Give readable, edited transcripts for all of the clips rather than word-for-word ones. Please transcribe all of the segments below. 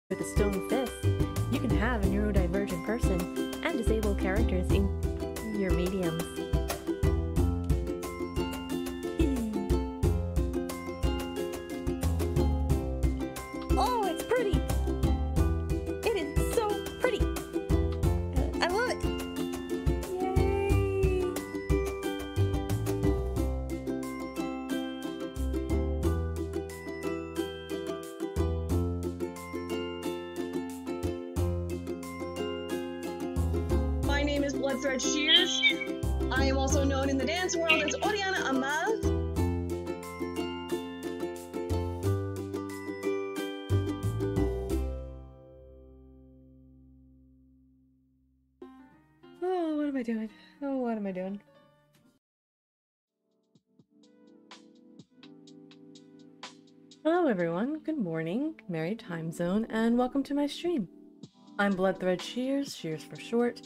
With a stone fist, you can have a neurodivergent person and disabled characters in your mediums. Oh, it's pretty! It is so pretty! I love it! Yay! My name is Bloodthread Shears. I am also known in the dance world as Oriana Amaz. Oh, what am I doing? Oh, what am I doing? Hello everyone, good morning, merry time zone, and welcome to my stream. I'm Bloodthread Shears, Shears for short,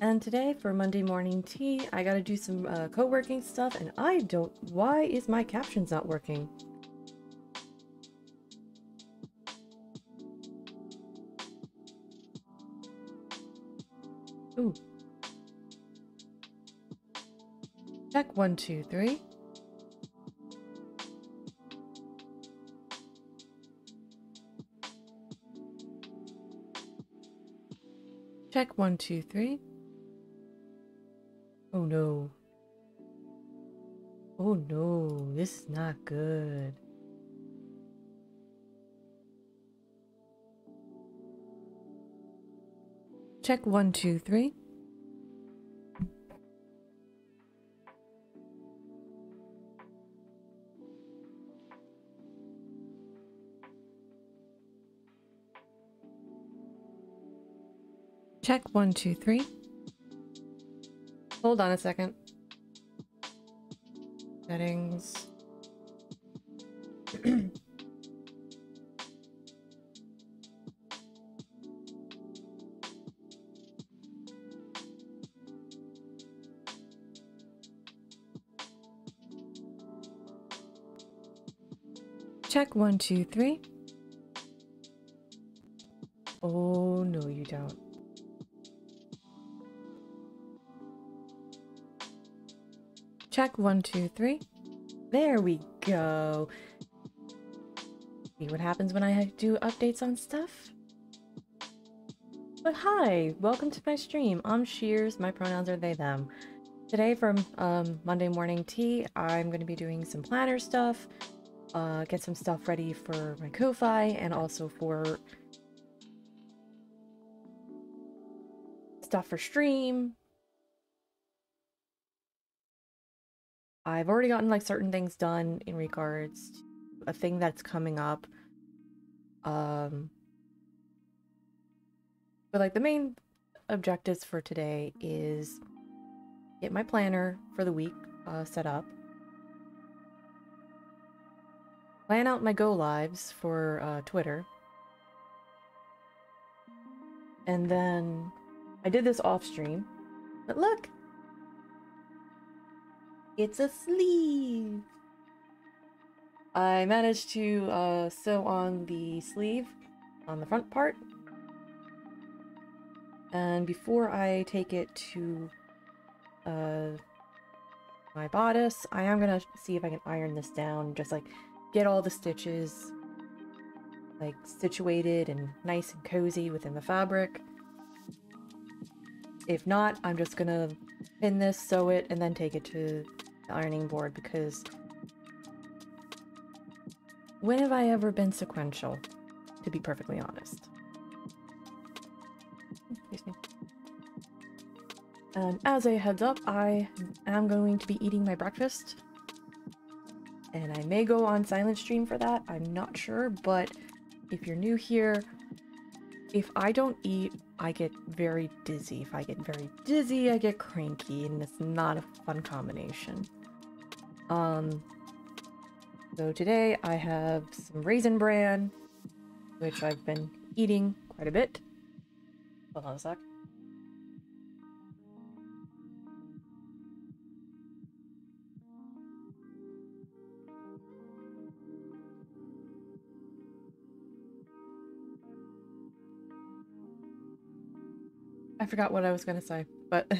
and today for Monday morning tea, I gotta do some co-working stuff, and why is my captions not working? Ooh. Check 1, 2, 3. Check 1, 2, 3. Oh no. Oh no, this is not good. Check 1, 2, 3. Check 1, 2, 3. Hold on a second. Settings. Check 1, 2, 3. Oh no, you don't. Check 1, 2, 3. There we go. See what happens when I do updates on stuff? But hi, welcome to my stream. I'm Shears, my pronouns are they, them. Today for Monday morning tea, I'm going to be doing some planner stuff, get some stuff ready for my Kofi, and also for stuff for stream. I've already gotten like certain things done in regards to a thing that's coming up. But like the main objectives for today is get my planner for the week set up, plan out my go lives for Twitter, and then I did this off stream, but look, it's a sleeve. I managed to sew on the sleeve on the front part, and before I take it to my bodice, I am gonna see if I can iron this down, just like get all the stitches like situated and nice and cozy within the fabric. If not, I'm just gonna pin this, sew it, and then take it to the ironing board, because when have I ever been sequential, to be perfectly honest? Excuse me. And as a heads up, I am going to be eating my breakfast, and I may go on SilentStream for that, I'm not sure, but if you're new here, if I don't eat, I get very dizzy. If I get very dizzy, I get cranky, and it's not a fun combination. So today I have some Raisin Bran, which I've been eating quite a bit. Hold on a sec. I forgot what I was gonna say, but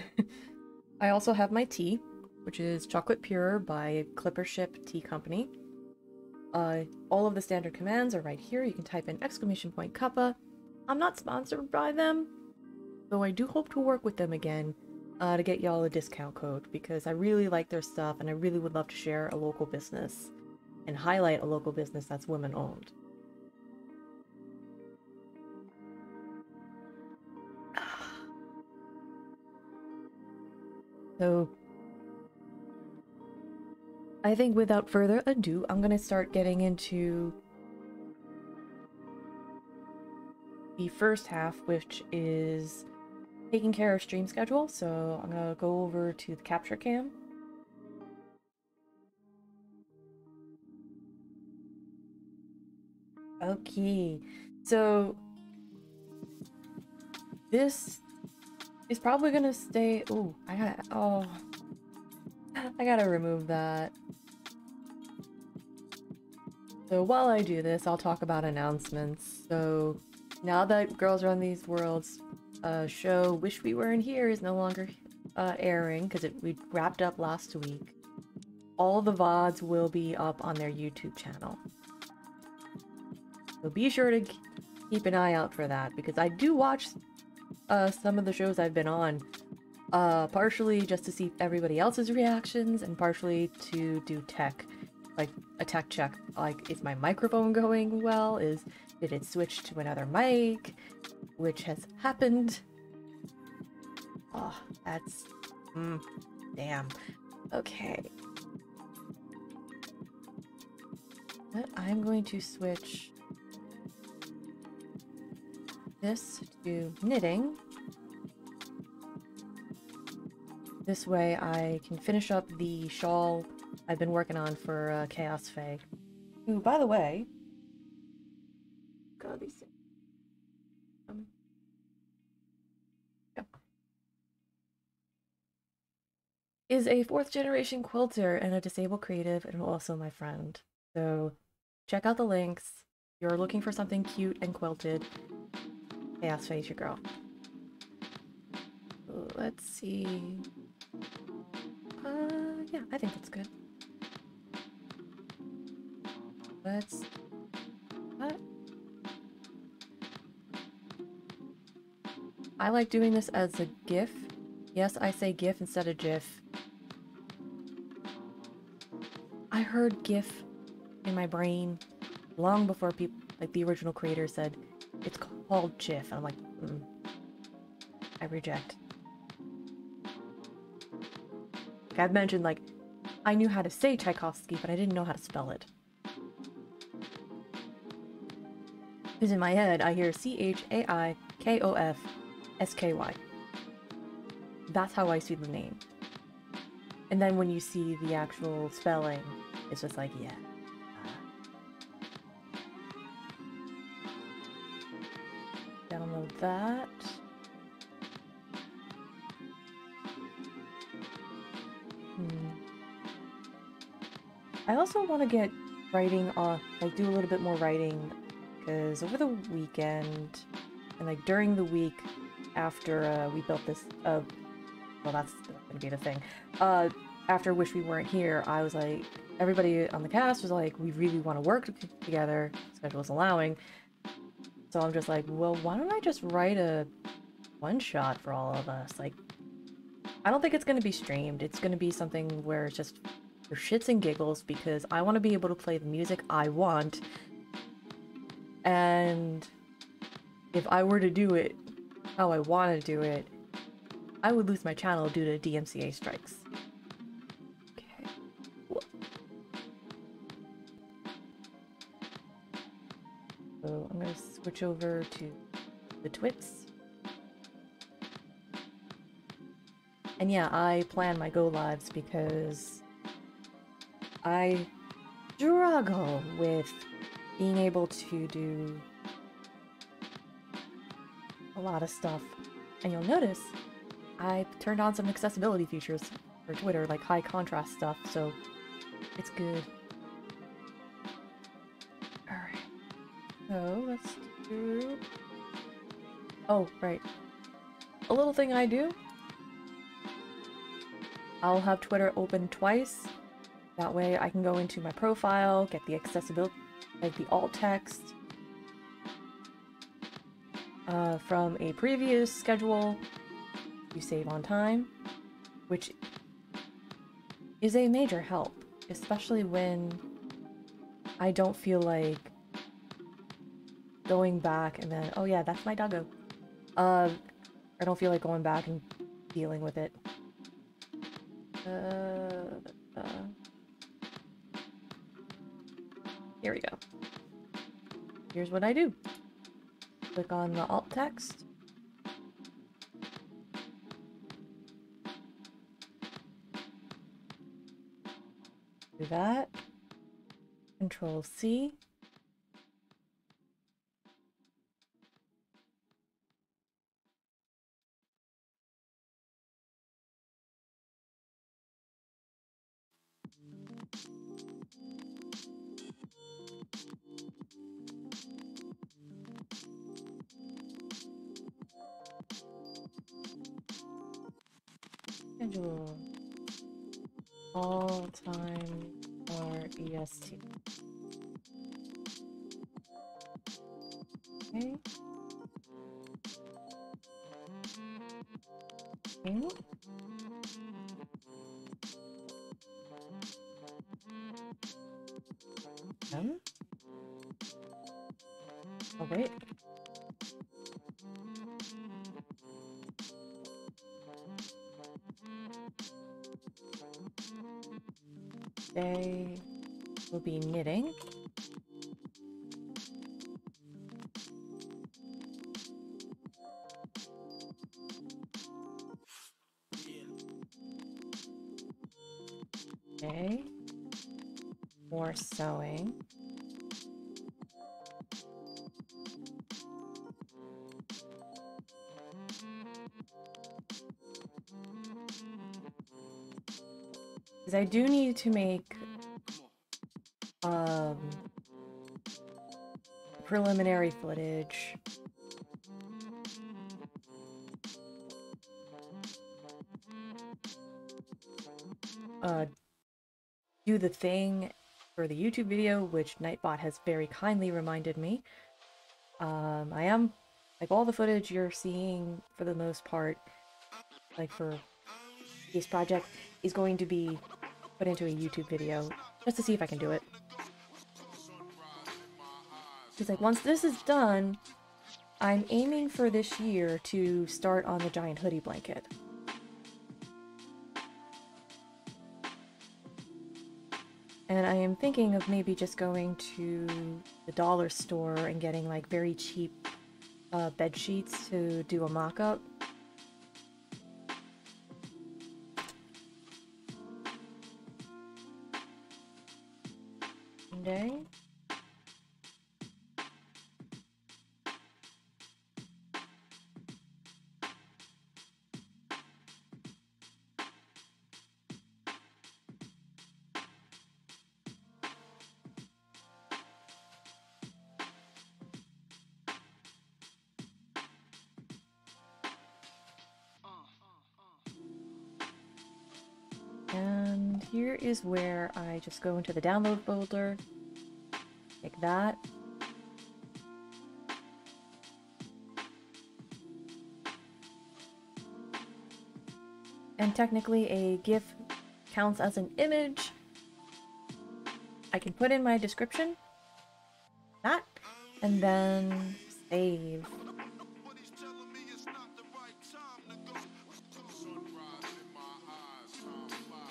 I also have my tea, which is Chocolate Pure by Clippership Tea Company. All of the standard commands are right here. You can type in !Cuppa. I'm not sponsored by them, though I do hope to work with them again to get y'all a discount code, because I really like their stuff and I really would love to share a local business and highlight a local business that's women-owned. So I think without further ado, I'm gonna start getting into the first half, which is taking care of stream schedule. So I'm gonna go over to the capture cam. Okay, so this is probably gonna stay. Oh, I gotta remove that. So while I do this, I'll talk about announcements. So now that Girls Run These Worlds show Wish We Weren't Here is no longer airing, because we wrapped up last week, all the VODs will be up on their YouTube channel. So be sure to keep an eye out for that, because I do watch some of the shows I've been on. Partially just to see everybody else's reactions, and partially to do tech. Like, a tech check. Like, is my microphone going well? Did it switch to another mic? Which has happened. Oh, that's... damn. Okay. But I'm going to switch this to knitting. This way I can finish up the shawl I've been working on for ChaosFay. Who, by the way... God, these things. Yeah. Is a 4th generation quilter and a disabled creative, and also my friend. So check out the links. If you're looking for something cute and quilted, ChaosFay is your girl. Let's see. Yeah, I think that's good. What? I like doing this as a GIF. Yes, I say GIF instead of GIF. I heard GIF in my brain long before people, like the original creator, said it's called GIF. And I'm like, I reject. Like I've mentioned, like, I knew how to say Tchaikovsky, but I didn't know how to spell it. Because in my head, I hear ChaikofSky. That's how I see the name. And then when you see the actual spelling, it's just like, yeah. Download that. I also want to get writing on, like, do a little bit more writing, because over the weekend, and like during the week after we built this, well, that's gonna be the thing. After Wish We Weren't Here, I was like, everybody on the cast was like, we really want to work together, schedule's allowing. So I'm just like, well, why don't I just write a one-shot for all of us? Like, I don't think it's gonna be streamed. It's gonna be something where it's just for shits and giggles, because I want to be able to play the music I want. And if I were to do it how I want to do it, I would lose my channel due to DMCA strikes. Okay. Cool. So I'm going to switch over to the twits. And yeah, I plan my go-lives because I struggle with being able to do a lot of stuff. And you'll notice I turned on some accessibility features for Twitter, like high contrast stuff, so it's good. Alright. So let's do... Oh, right. A little thing I do. I'll have Twitter open twice. That way I can go into my profile, get the accessibility, like the alt text from a previous schedule. You save on time, which is a major help, especially when I don't feel like going back and then, oh yeah, that's my doggo. I don't feel like going back and dealing with it. Here we go. Here's what I do. Click on the alt text. Do that. Control C. Schedule. All time REST. Okay. Okay. Oh, wait. They will be knitting. Okay. More sewing. Because I do need to make preliminary footage. Do the thing for the YouTube video, which Nightbot has very kindly reminded me. I am, like, all the footage you're seeing for the most part, like for this project, is going to be put into a YouTube video, just to see if I can do it. Because, like, once this is done, I'm aiming for this year to start on the giant hoodie blanket. And I am thinking of maybe just going to the dollar store and getting, like, very cheap bed sheets to do a mock-up. Day. And here is where I just go into the download folder, like that. And technically a GIF counts as an image. I can put in my description, that, and then save.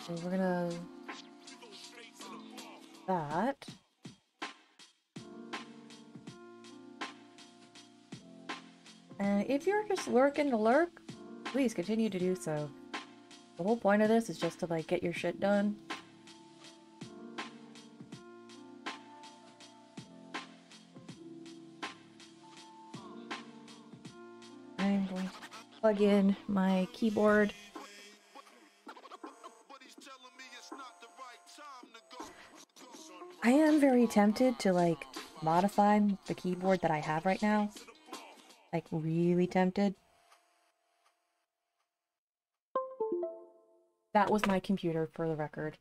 So we're gonna that. And if you're just lurking to lurk, please continue to do so. The whole point of this is just to, like, get your shit done. I'm going to plug in my keyboard. I am very tempted to, like, modify the keyboard that I have right now. Like, really tempted. That was my computer, for the record.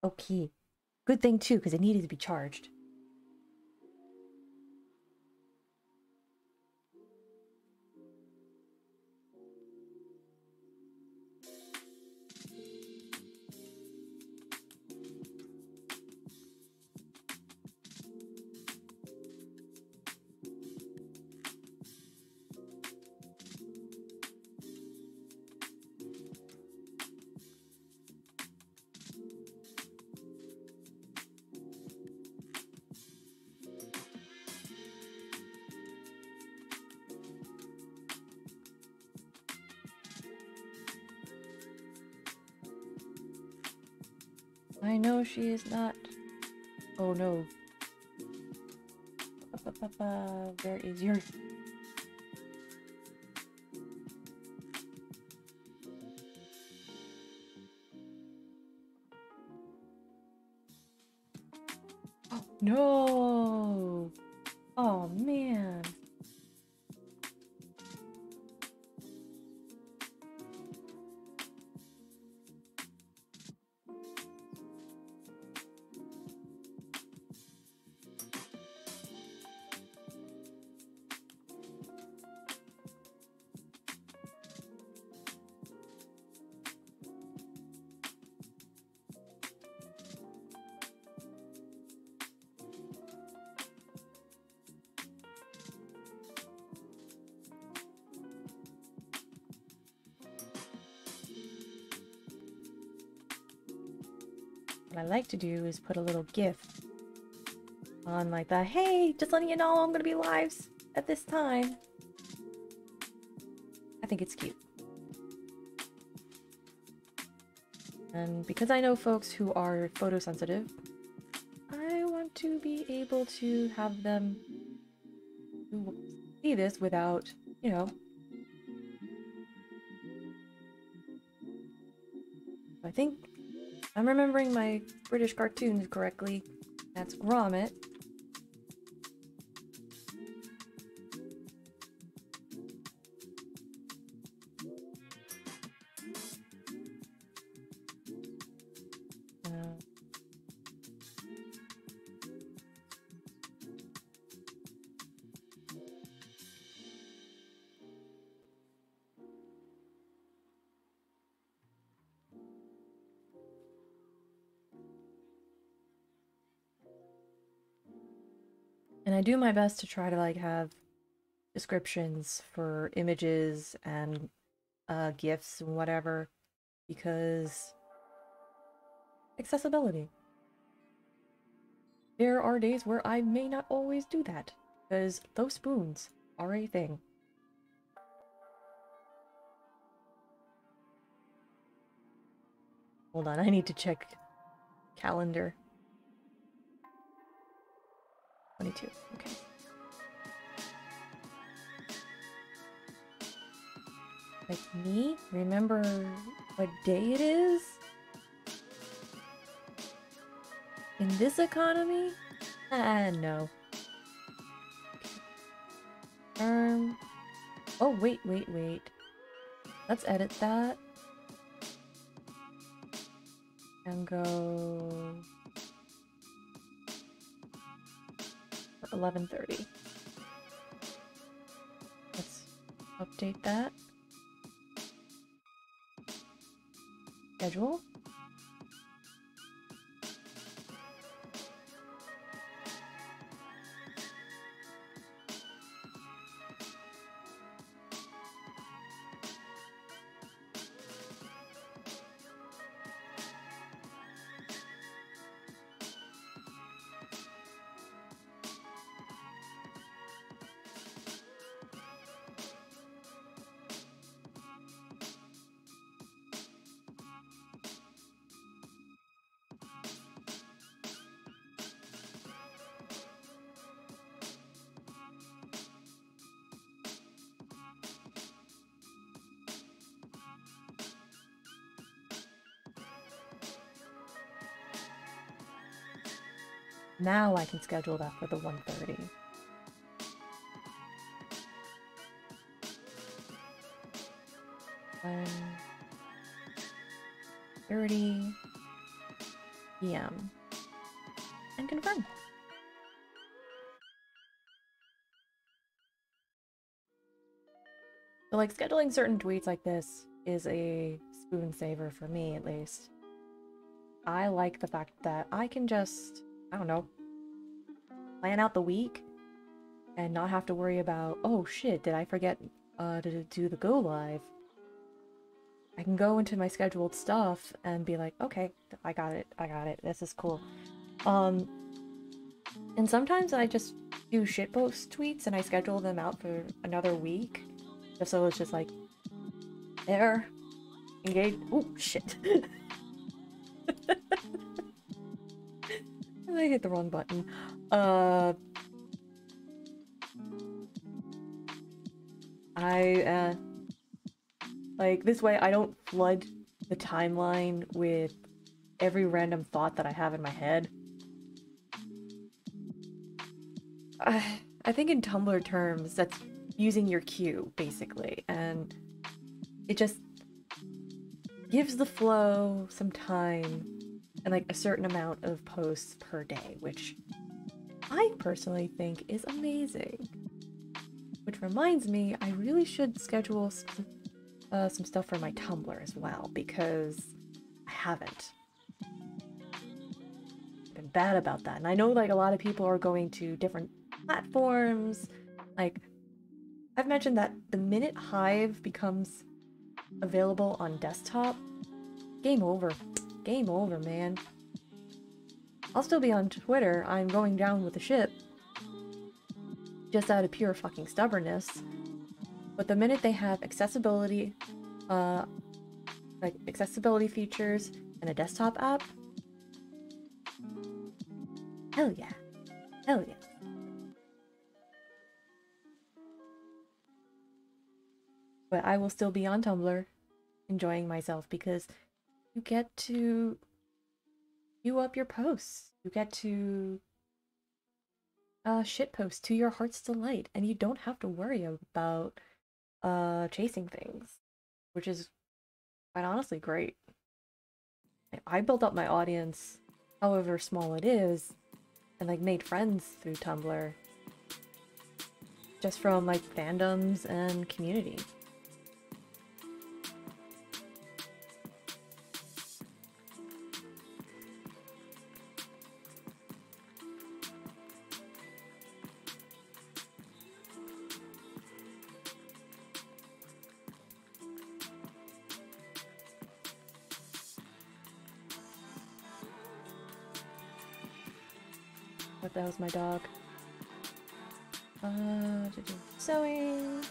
Okay. Good thing, too, because it needed to be charged. I know she is not. Oh no. Where is your... Oh no! Oh man. I like to do is put a little GIF on like the, hey, just letting you know I'm gonna be live at this time. I think it's cute. And because I know folks who are photosensitive, I want to be able to have them see this without, you know. I think I'm remembering my British cartoons correctly. That's Gromit. And I do my best to try to like have descriptions for images and GIFs and whatever, because accessibility. There are days where I may not always do that, because those spoons are a thing. Hold on, I need to check calendar. 22, okay. Like me? Remember what day it is? In this economy? No. Oh, wait. Let's edit that. And go... 11:30. Let's update that. Schedule. Now I can schedule that for the 1:30. Um, 30 p.m. and confirm. So like scheduling certain tweets like this is a spoon saver for me, at least. I like the fact that I can just, I don't know, plan out the week and not have to worry about, oh shit, did I forget to do the go live? I can go into my scheduled stuff and be like, okay, I got it, this is cool. And sometimes I just do shitpost tweets and I schedule them out for another week. Just so it's just like, there, engage, oh shit. I hit the wrong button. Like, this way I don't flood the timeline with every random thought that I have in my head. I think in Tumblr terms, that's using your queue, basically, and it just gives the flow some time and like a certain amount of posts per day, which I personally think is amazing. Which reminds me, I really should schedule some stuff for my Tumblr as well, because I haven't. I've been bad about that, and I know like a lot of people are going to different platforms. Like, I've mentioned that the minute Hive becomes available on desktop, game over. Game over, man. I'll still be on Twitter. I'm going down with the ship. Just out of pure fucking stubbornness. But the minute they have accessibility, like accessibility features and a desktop app, hell yeah. Hell yeah. But I will still be on Tumblr enjoying myself because you get to queue up your posts. You get to shitpost to your heart's delight, and you don't have to worry about chasing things, which is quite honestly great. I built up my audience, however small it is, and like made friends through Tumblr just from like fandoms and community. What the hell's my dog? Sewing.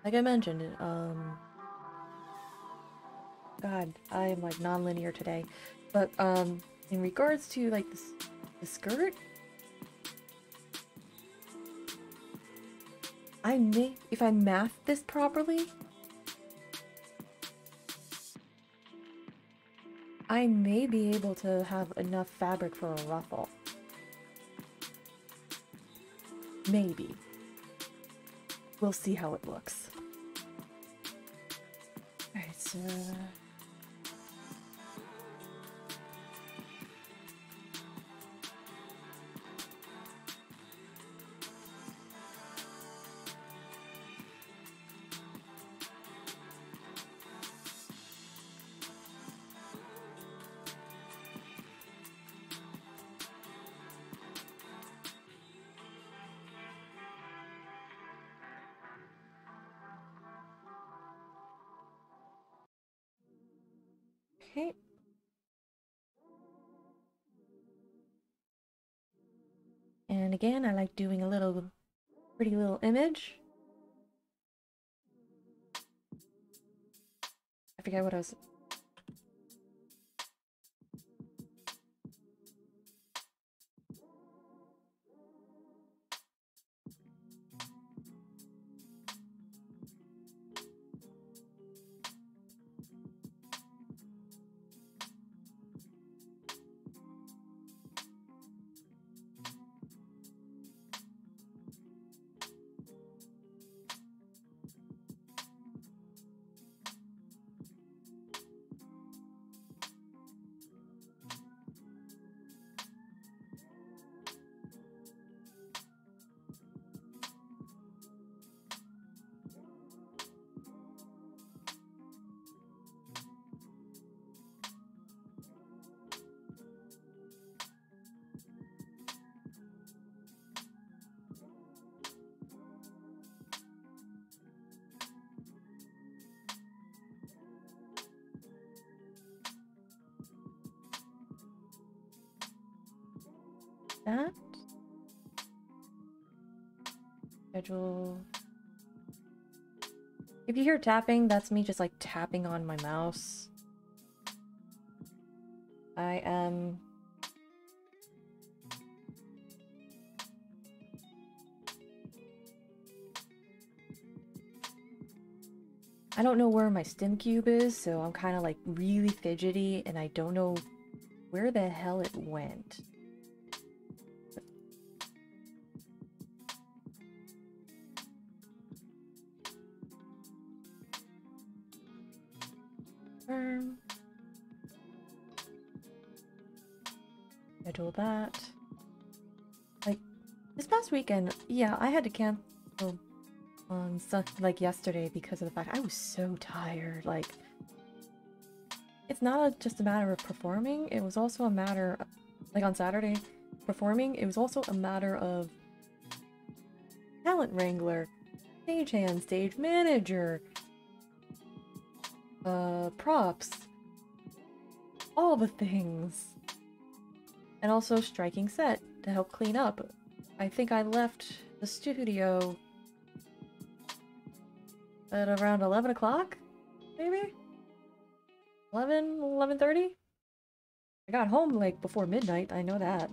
Like I mentioned, God, I am like non-linear today, but in regards to like the skirt, if I math this properly, I may be able to have enough fabric for a ruffle. Maybe. We'll see how it looks. Alright, so... Okay. And again, I like doing a little pretty little image. I forget what I was... that? Schedule... If you hear tapping, that's me just like tapping on my mouse. I am... I don't know where my stim cube is, so I'm kind of like really fidgety and I don't know where the hell it went. Schedule that. Like, this past weekend, yeah, I had to cancel on like yesterday because of the fact I was so tired. Like, it's not just a matter of performing, it was also a matter like on Saturday, performing, it was also a matter of talent wrangler, stagehand, stage manager, props, all the things. And also striking set to help clean up. I think I left the studio at around 11 o'clock, maybe? 11:30? I got home like before midnight, I know that.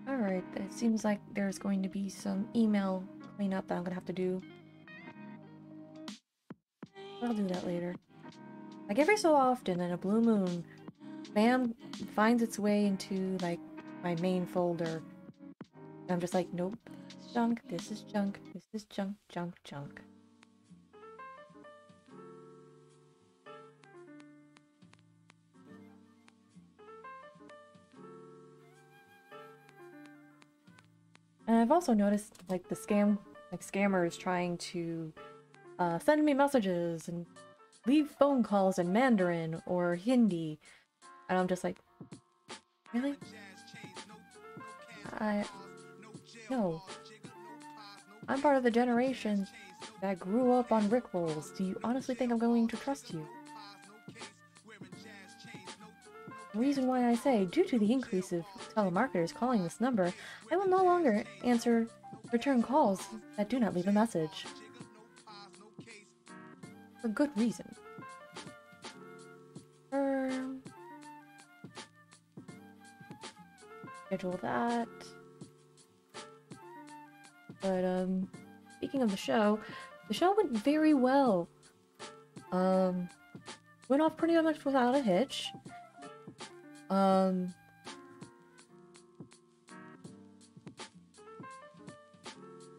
Alright, it seems like there's going to be some email cleanup that I'm gonna have to do. I'll do that later. Like every so often in a blue moon, spam finds its way into like my main folder. And I'm just like, nope, junk, this is junk, this is junk, junk, junk. And I've also noticed like the scammers trying to send me messages and leave phone calls in Mandarin or Hindi, and I'm just like, really? No. I'm part of the generation that grew up on Rickrolls. Do you honestly think I'm going to trust you? The reason why I say, due to the increase of telemarketers calling this number, I will no longer return calls that do not leave a message. For good reason. Schedule that. But, speaking of the show went very well. Went off pretty much without a hitch.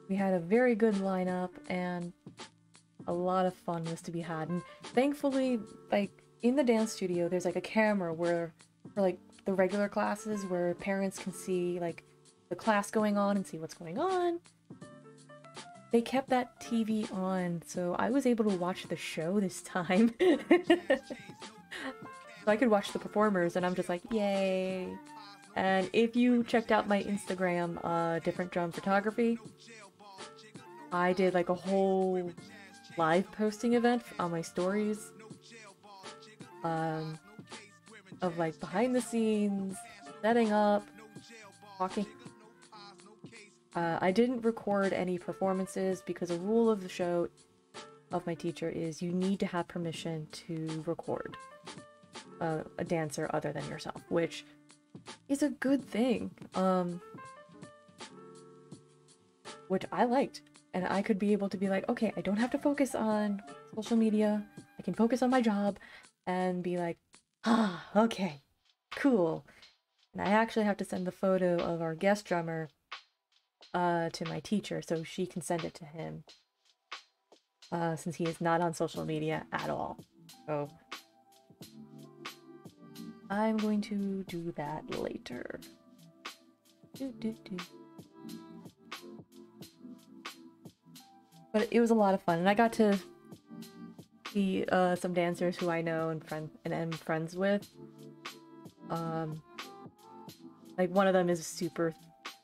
We had a very good lineup, and a lot of fun was to be had. And thankfully, like, in the dance studio, there's like a camera where, for like the regular classes, where parents can see like the class going on and see what's going on. They kept that TV on, so I was able to watch the show this time. So I could watch the performers, and I'm just like, yay! And if you checked out my Instagram, Different Drum Photography, I did like a whole live posting event on my stories, of like behind the scenes, setting up, talking. I didn't record any performances because a rule of the show of my teacher is you need to have permission to record a dancer other than yourself, which is a good thing, which I liked. And I could be able to be like, okay, I don't have to focus on social media, I can focus on my job, and be like, ah, okay, cool. And I actually have to send the photo of our guest drummer to my teacher so she can send it to him, since he is not on social media at all. So I'm going to do that later. But it was a lot of fun, and I got to see some dancers who I know and am friends with. Like one of them is super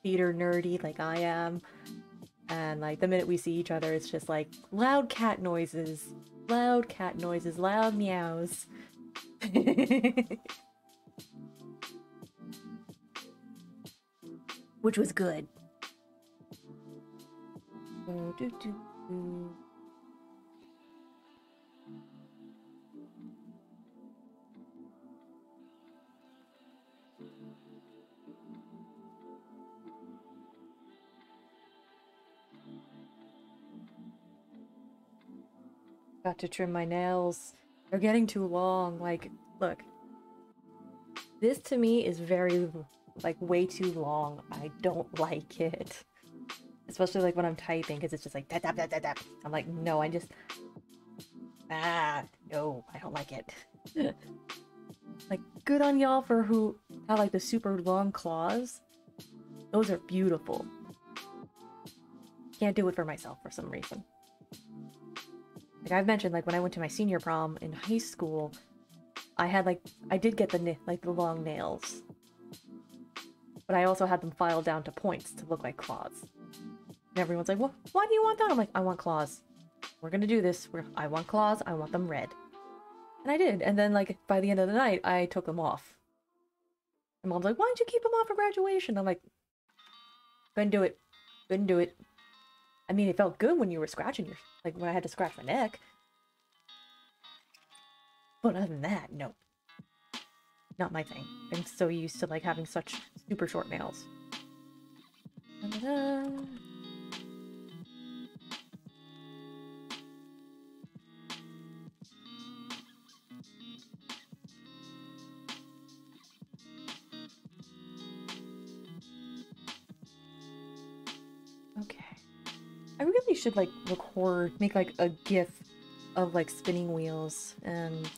theater nerdy like I am, and like the minute we see each other it's just like loud cat noises, loud meows. Which was good. Got to trim my nails. They're getting too long. Like, look. This to me is very, like, way too long. I don't like it. Especially, like, when I'm typing, because it's just like, tap, tap, tap, tap, tap. I'm like, no, I just... Ah, no, I don't like it. Like, good on y'all for who have, like, the super long claws. Those are beautiful. Can't do it for myself for some reason. Like, I've mentioned, like, when I went to my senior prom in high school, I had, like, I did get the long nails. But I also had them filed down to points to look like claws. And everyone's like, well, why do you want that? I'm like, I want claws. We're gonna do this. I want claws. I want them red. And I did. And then, like, by the end of the night, I took them off. And Mom's like, why didn't you keep them off for graduation? I'm like, couldn't do it. Couldn't do it. I mean, it felt good when you were scratching your... Like, when I had to scratch my neck. But other than that, no. Not my thing. I'm so used to, like, having such super short nails. Da-da-da. Okay. I really should, like, make, like, a GIF of, like, spinning wheels, and...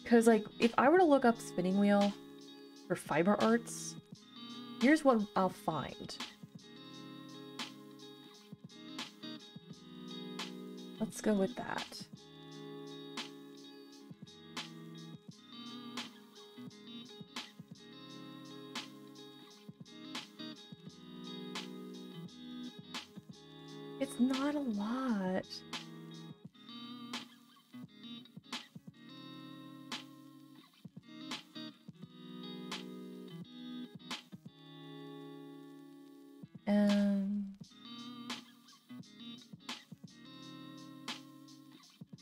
Because, like, if I were to look up spinning wheel for fiber arts, here's what I'll find. Let's go with that. It's not a lot.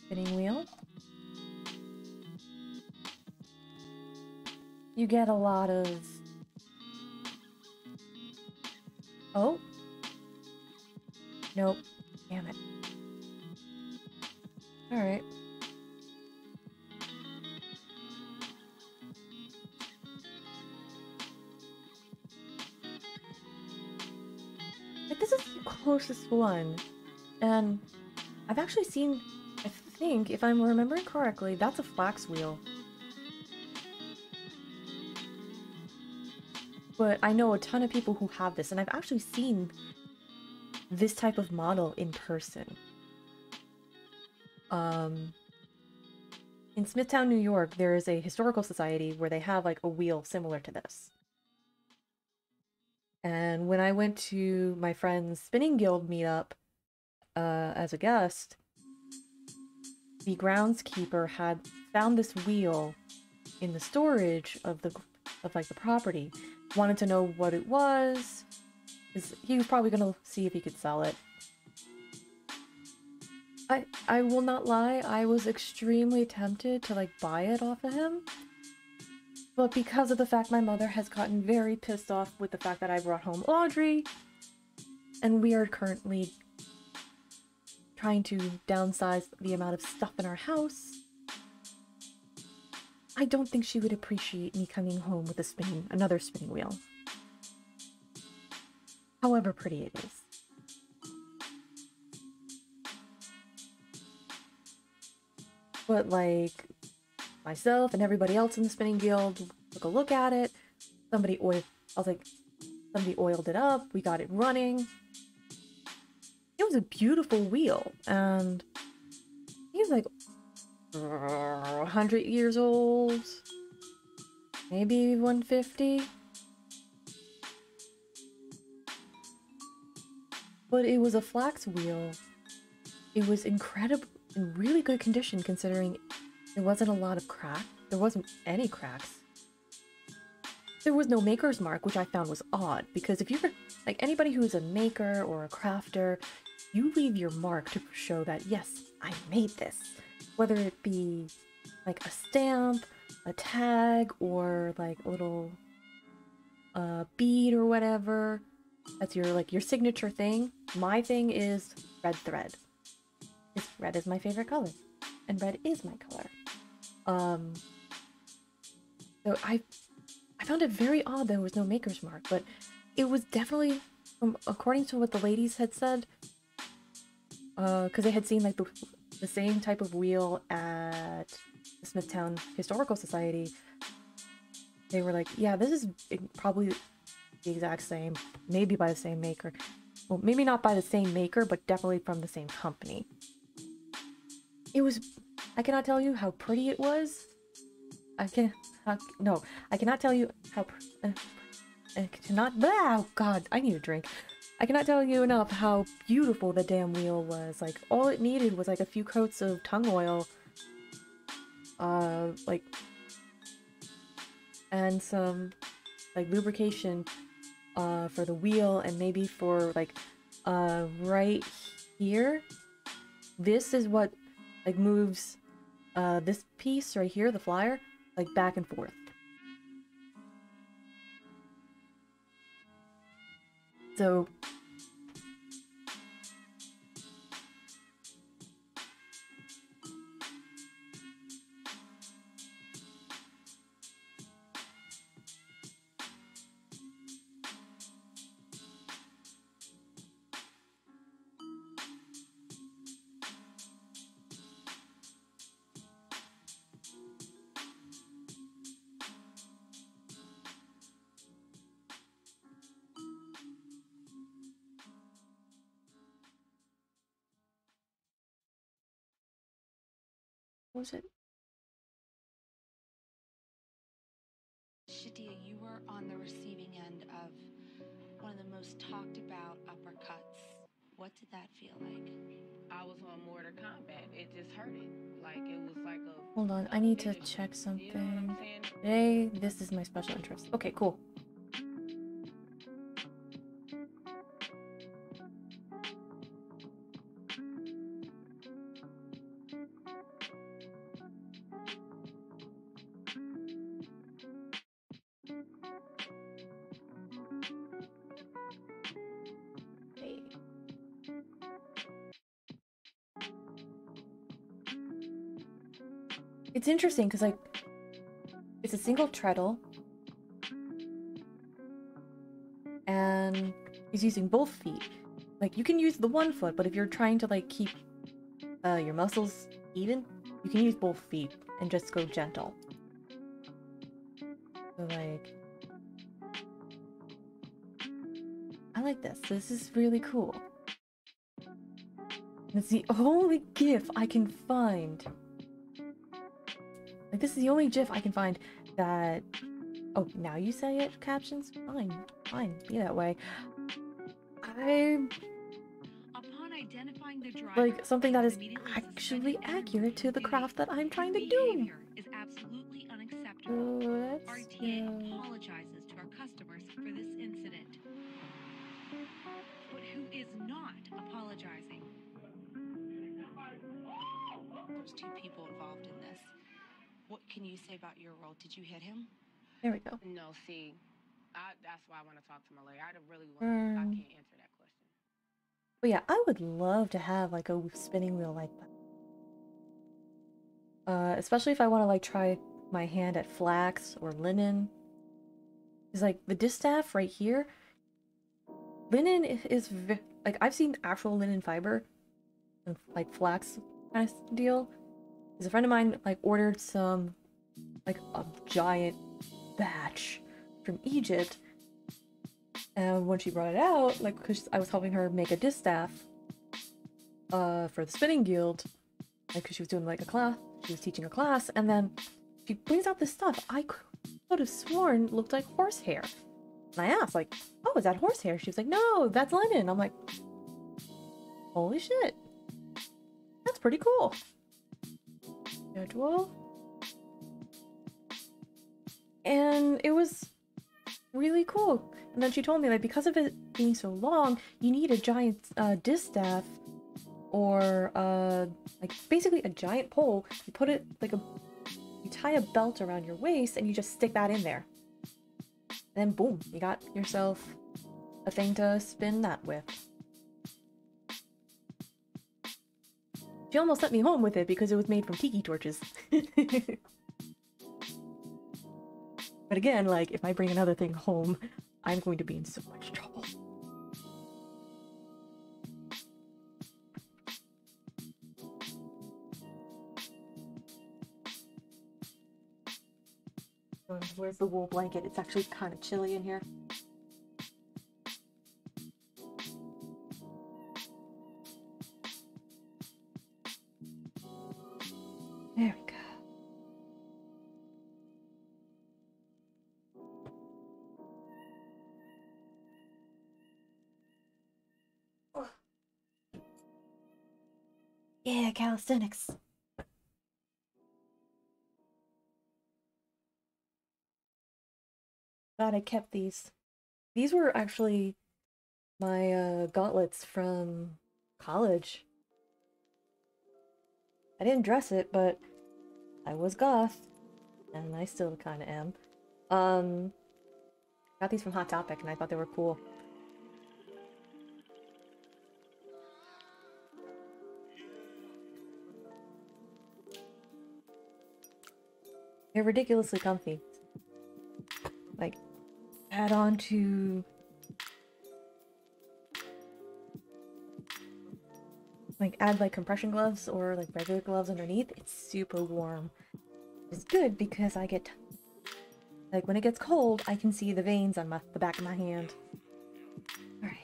Spinning wheel. You get a lot of... Oh. Nope. Damn it. Alright. Like, this is the closest one. And I've actually seen... I think, if I'm remembering correctly, that's a flax wheel. But I know a ton of people who have this, and I've actually seen this type of model in person. In Smithtown, New York, there is a historical society where they have, like, a wheel similar to this. And when I went to my friend's spinning guild meetup as a guest, the groundskeeper had found this wheel in the storage of the property. Wanted to know what it was. He was probably gonna see if he could sell it. I will not lie, I was extremely tempted to, like, buy it off of him. But because of the fact my mother has gotten very pissed off with the fact that I brought home Audrey, and we are currently trying to downsize the amount of stuff in our house, I don't think she would appreciate me coming home with another spinning wheel. However pretty it is. But, like, myself and everybody else in the spinning guild took a look at it. Somebody oiled it up, we got it running. It was a beautiful wheel, and he was like 100 years old, maybe 150. But it was a flax wheel. It was incredible, in really good condition, considering there wasn't a lot of crack. There wasn't any cracks. There was no maker's mark, which I found was odd, because if you're, like, anybody who is a maker or a crafter, you leave your mark to show that, yes, I made this. Whether it be, like, a stamp, a tag, or, like, a little bead or whatever. That's your, like, your signature thing. My thing is red thread. because red is my favorite color, and red is my color. So I found it very odd there was no maker's mark, but it was definitely, according to what the ladies had said, because they had seen like the same type of wheel at the Smithtown Historical Society. They were like, yeah, this is probably the exact same, maybe by the same maker. Well, maybe not by the same maker, but definitely from the same company. It was, I cannot tell you how pretty it was. I cannot tell you how, oh god, I need a drink. I cannot tell you enough how beautiful the damn wheel was. Like, all it needed was like a few coats of tung oil, like, and some, like, lubrication, for the wheel, and maybe for, like, right here. This is what, like, moves, this piece right here, the flyer, like, back and forth. So... what was it? Shadia, you were on the receiving end of one of the most talked about uppercuts. What did that feel like? I was on Mortal Kombat. It just hurted. Like, it was like a... Hold on, I need to check something. You know what I'm saying? Today, this is my special interest. Okay, cool. It's interesting because, like, it's a single treadle, and he's using both feet. Like, you can use the one foot, but if you're trying to, like, keep your muscles even, you can use both feet and just go gentle. So, like, I like this. This is really cool. And it's the only GIF I can find. Like, this is the only GIF I can find that... Oh, now you say it, captions? Fine, fine, be that way. Upon identifying the driver, like something that is actually accurate to the craft that I'm trying to do. Is absolutely unacceptable. So RTA apologizes to our customers for this incident. But who is not apologizing? There's two people involved in this. What can you say about your role? Did you hit him? There we go. No, see, that's why I want to talk to my lawyer. I really want to... I can't answer that question. But yeah, I would love to have like a spinning wheel like that. Especially if I want to like try my hand at flax or linen. Because like the distaff right here, linen is like, I've seen actual linen fiber and like flax kind of deal. Because a friend of mine like ordered some, like a giant batch from Egypt. And when she brought it out, like, because I was helping her make a distaff for the spinning guild, like, because she was doing like a class, she was teaching a class, and then she brings out this stuff I could have sworn looked like horsehair. And I asked, like, oh, is that horsehair? She was like, no, that's linen. I'm like, holy shit, that's pretty cool. Schedule. And it was really cool. And then she told me, like, because of it being so long, you need a giant distaff, or like basically a giant pole. You put it like you tie a belt around your waist and you just stick that in there. And then boom, you got yourself a thing to spin that with. She almost sent me home with it because it was made from tiki torches. But again, like, if I bring another thing home, I'm going to be in so much trouble. Where's the wool blanket? It's actually kind of chilly in here. There we go. Oh. Yeah, calisthenics. Glad I kept these. These were actually my gauntlets from college. I didn't dress it, but I was goth, and I still kind of am. Got these from Hot Topic, and I thought they were cool. They're ridiculously comfy. Like, add on to add like compression gloves or like regular gloves underneath. It's super warm. It's good because I get, like, when it gets cold, I can see the veins on the back of my hand. All right.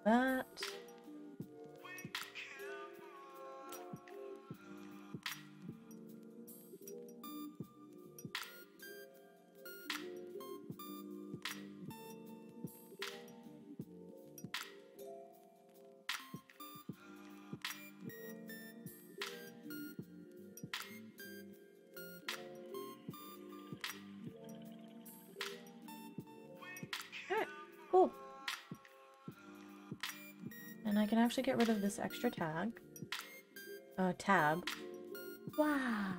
That. Alright, cool. And I can actually get rid of this extra tab. Wow.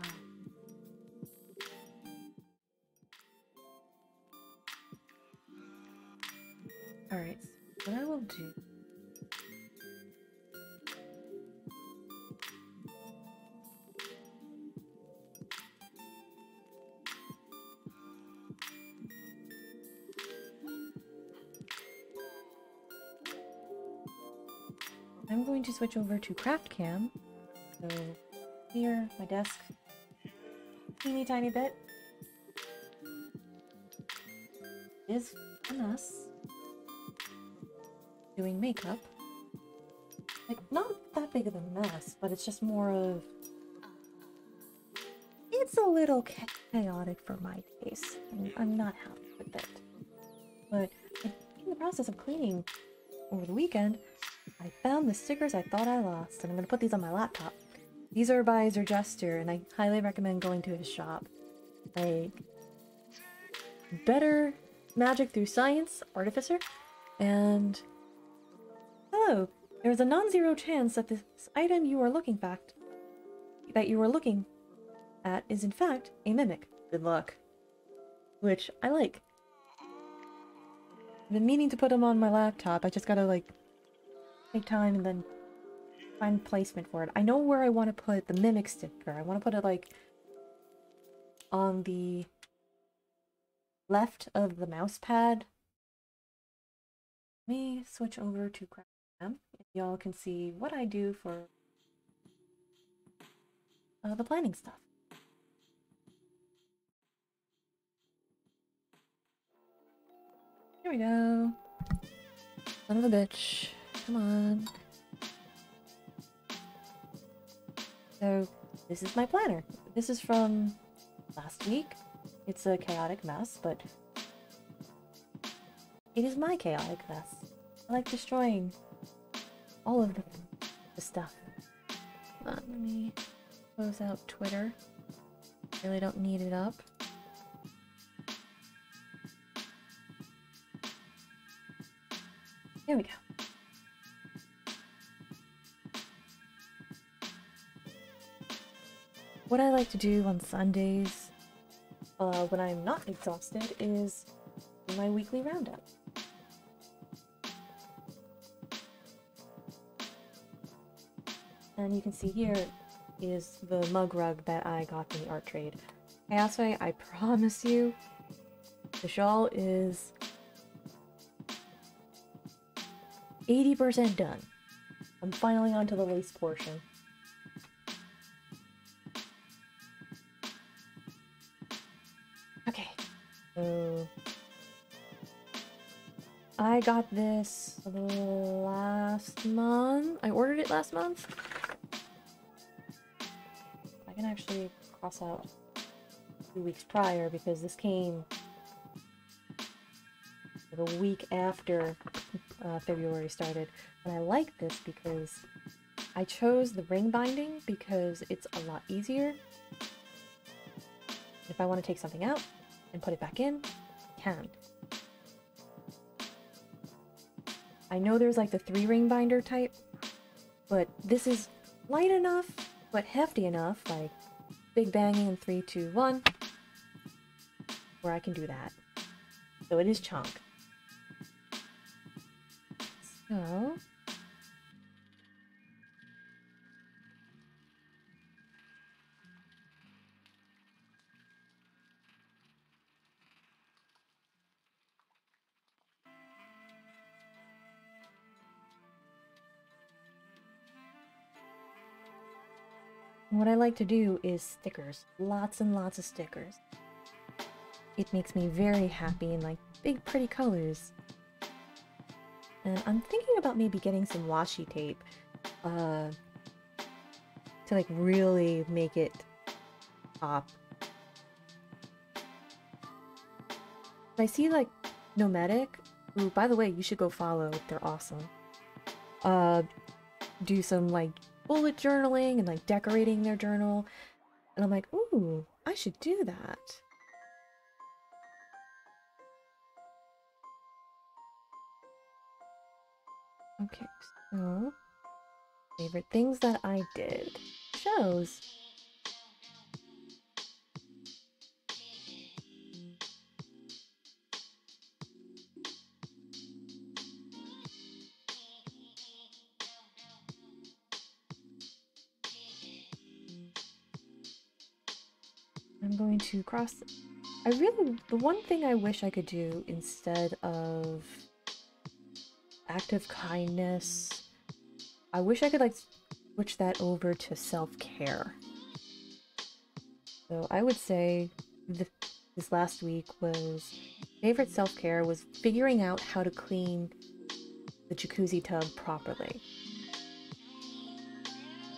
Alright, so what I will do... I'm going to switch over to Craft Cam. So here, my desk, teeny tiny bit is a mess. Doing makeup. Like, not that big of a mess, but it's just more of... It's a little chaotic for my taste. I'm not happy with it. But in the process of cleaning over the weekend, I found the stickers I thought I lost, and I'm going to put these on my laptop. These are by Zerjester, and I highly recommend going to his shop. Like, Better Magic Through Science, Artificer, and... Hello! There's a non-zero chance that this item you are looking at is in fact a mimic. Good luck. Which I like. I've been meaning to put them on my laptop, I just gotta, like, take time and then find placement for it. I know where I want to put the mimic sticker. I want to put it, like, on the left of the mouse pad. Let me switch over to Craft, if y'all can see what I do for the planning stuff. Here we go. Son of a bitch. Come on. So, this is my planner. This is from last week. It's a chaotic mess, but it is my chaotic mess. I like destroying all of the stuff. Hold on, let me close out Twitter. Really don't need it up. There we go. What I like to do on Sundays, when I'm not exhausted, is do my weekly roundup. And you can see here is the mug rug that I got from the art trade. ChaosFay, I promise you, the shawl is 80% done. I'm finally onto the lace portion. Okay, so I got this last month. I ordered it last month. I can actually cross out 2 weeks prior because this came like a week after February started. And I like this because I chose the ring binding because it's a lot easier. If I want to take something out and put it back in, I can. I know there's like the 3-ring binder type, but this is light enough, but hefty enough, like big banging in 3, 2, 1, where I can do that. So it is chunk. So what I like to do is stickers. Lots and lots of stickers. It makes me very happy in like big pretty colors. And I'm thinking about maybe getting some washi tape to like really make it pop. I see like Nomadic, who by the way you should go follow, they're awesome. Do some like bullet journaling and like decorating their journal, and I'm like, ooh, I should do that. Okay, so favorite things that I did. Shows. I'm going to cross. The one thing I wish I could do instead of active kindness, I wish I could like switch that over to self-care. So I would say this last week was favorite self-care was figuring out how to clean the jacuzzi tub properly.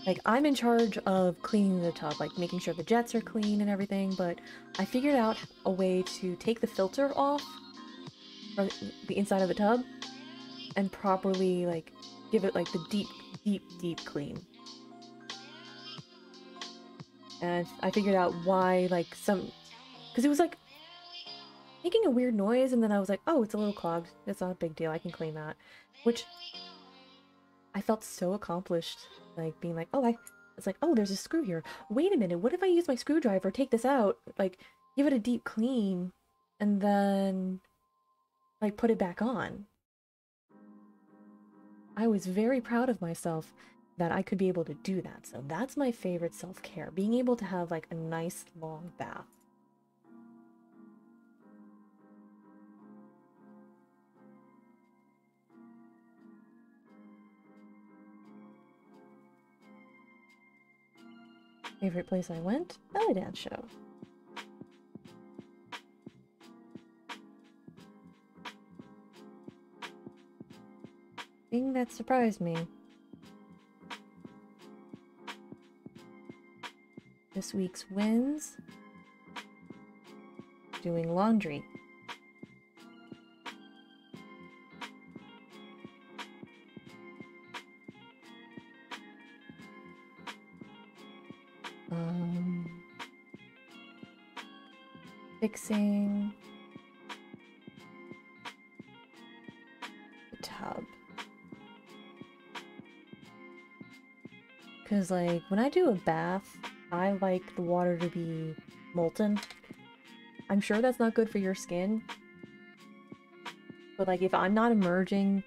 Like, I'm in charge of cleaning the tub, like making sure the jets are clean and everything, but I figured out a way to take the filter off from the inside of the tub and properly like give it like the deep clean. And I figured out why, like, because it was like making a weird noise, and then I was like, oh, it's a little clogged, it's not a big deal, I can clean that, which I felt so accomplished, like being like, oh, it's like, oh, there's a screw here, wait a minute, what if I use my screwdriver, take this out, like give it a deep clean, and then like put it back on. I was very proud of myself that I could be able to do that. So that's my favorite self-care, being able to have like a nice long bath. Favorite place I went? Belly dance show. thing that surprised me. This week's wins. Doing laundry. Fixing the tub. Because, like, when I do a bath, I like the water to be molten. I'm sure that's not good for your skin. But, like, if I'm not emerging,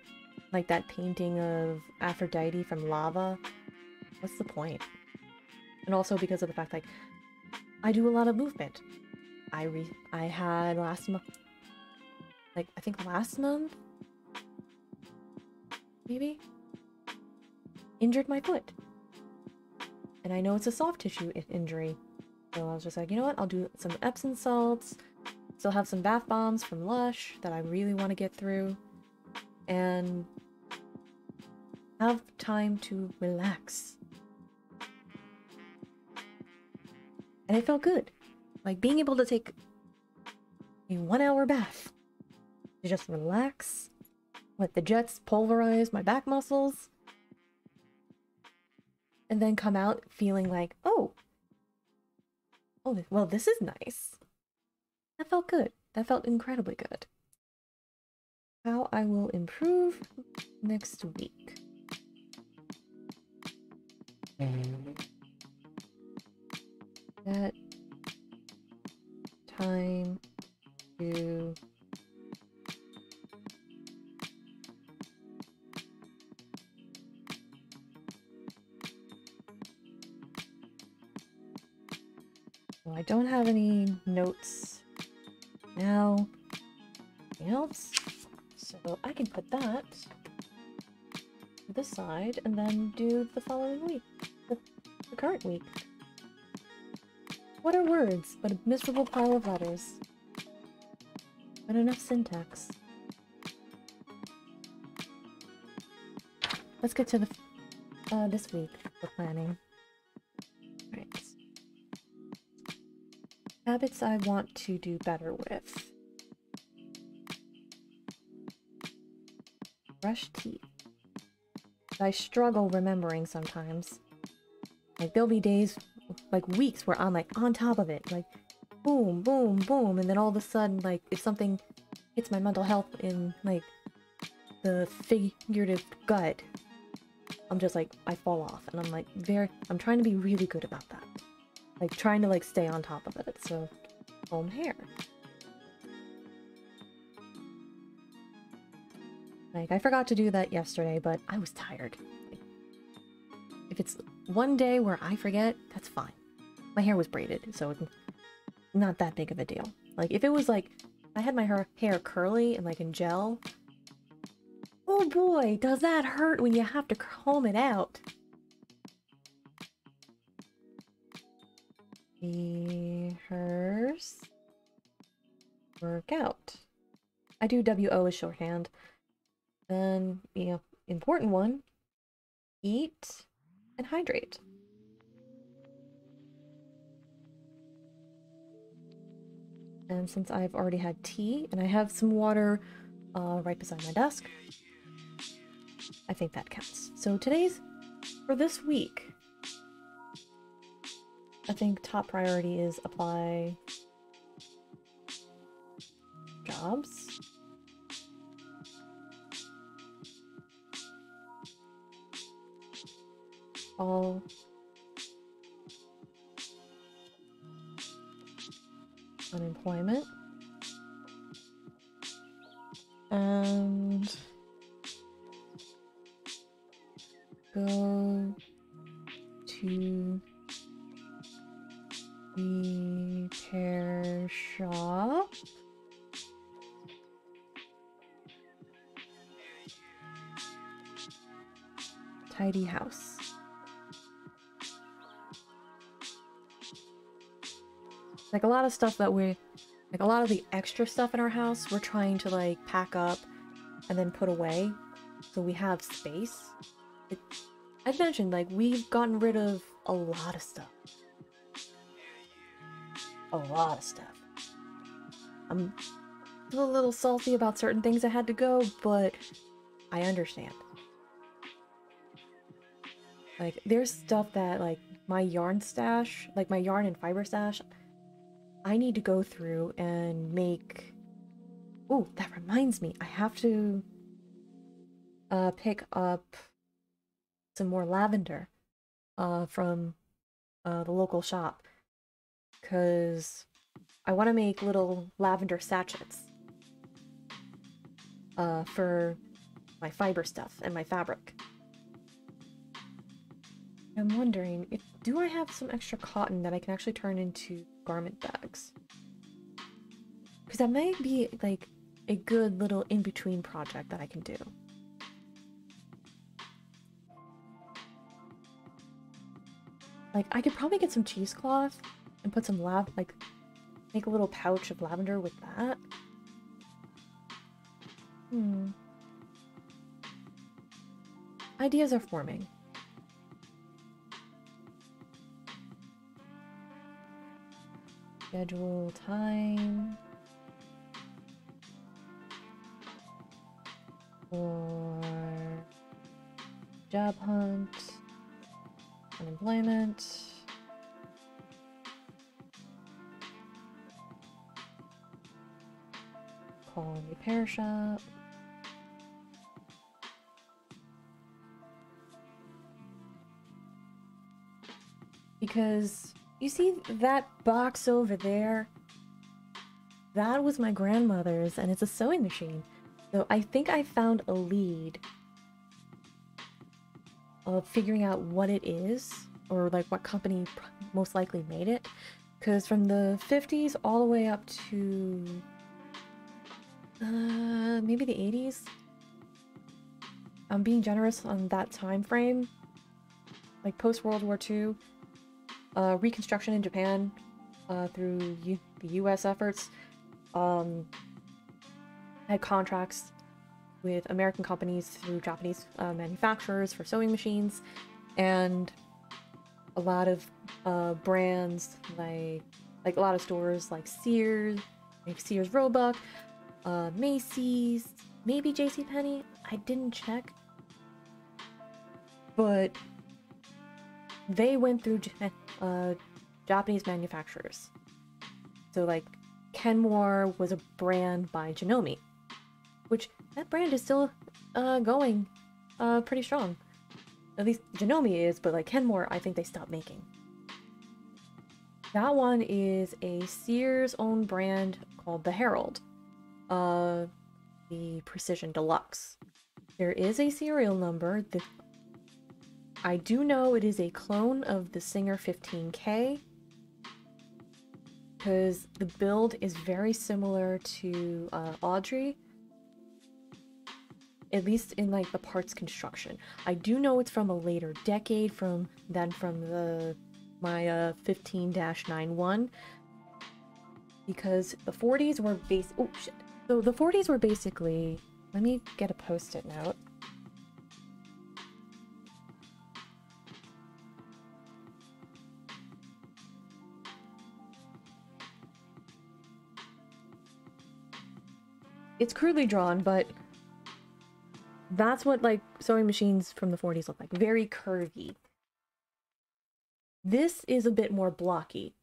like, that painting of Aphrodite from lava, what's the point? And also because of the fact, like, I do a lot of movement. I had last month, like, I think last month, maybe, injured my foot. And I know it's a soft tissue injury. So I was just like, you know what, I'll do some Epsom salts, still have some bath bombs from Lush that I really want to get through, and have time to relax. And it felt good. Like, being able to take a 1-hour bath to just relax, let the jets pulverize my back muscles, and then come out feeling like, oh, well, this is nice. That felt good. That felt incredibly good. How I will improve next week. That time to well, I don't have any notes now. Anything else? So I can put that to the side and then do the following week, the current week. What are words but a miserable pile of letters? Not enough syntax. Let's get to the this week for planning. Right. Habits I want to do better with. Brush teeth. I struggle remembering sometimes. Like, there'll be days, like weeks, where I'm like on top of it, like boom, boom, boom, and then all of a sudden, like, if something hits my mental health in like the figurative gut, I'm just like, I fall off, and I'm like I'm trying to be really good about that, like trying to like stay on top of it. So comb hair. Like, I forgot to do that yesterday, but I was tired. Like, if it's one day where I forget, that's fine. My hair was braided, so it's not that big of a deal. Like, if it was like, I had my hair curly and like in gel, oh boy, does that hurt when you have to comb it out. Rehearse. Work out. I do WO as shorthand. Then, you know, important one, eat and hydrate. And since I've already had tea and I have some water right beside my desk, I think that counts. So today's, for this week, I think top priority is apply jobs. All unemployment and go to repair shop. Tidy house. Like, a lot of stuff that like, a lot of the extra stuff in our house, we're trying to like pack up and then put away so we have space. I'd mentioned, like, we've gotten rid of a lot of stuff. A lot of stuff. I'm still a little salty about certain things that had to go, but I understand. Like, there's stuff that, like, my yarn stash, like my yarn and fiber stash, I need to go through and make... Oh, that reminds me, I have to pick up some more lavender from the local shop, because I want to make little lavender sachets for my fiber stuff and my fabric. I'm wondering, do I have some extra cotton that I can actually turn into garment bags? Because that might be like a good little in-between project that I can do. Like, I could probably get some cheesecloth and put some make a little pouch of lavender with that. Ideas are forming. Schedule time for job hunt, unemployment, call repair shop, because you see that box over there? That was my grandmother's, and it's a sewing machine. So I think I found a lead of figuring out what it is, or like what company most likely made it. Because from the 50s all the way up to maybe the 80s. I'm being generous on that time frame. Like post World War II. Reconstruction in Japan through the US efforts had contracts with American companies through Japanese manufacturers for sewing machines, and a lot of brands like a lot of stores like Sears, like Sears Roebuck, Macy's, maybe JCPenney. I didn't check, but they went through Japanese manufacturers. So like Kenmore was a brand by Janome, which that brand is still going pretty strong. At least Janome is, but like Kenmore, I think they stopped making. That one is a Sears owned brand called the Herald, the Precision Deluxe. There is a serial number. I do know it is a clone of the Singer 15K, because the build is very similar to Audrey, at least in like the parts construction. I do know it's from a later decade from my 15-91, because the 40s were So the 40s were basically, let me get a post-it note. It's crudely drawn, but that's what like sewing machines from the 40s look like. Very curvy. This is a bit more blocky,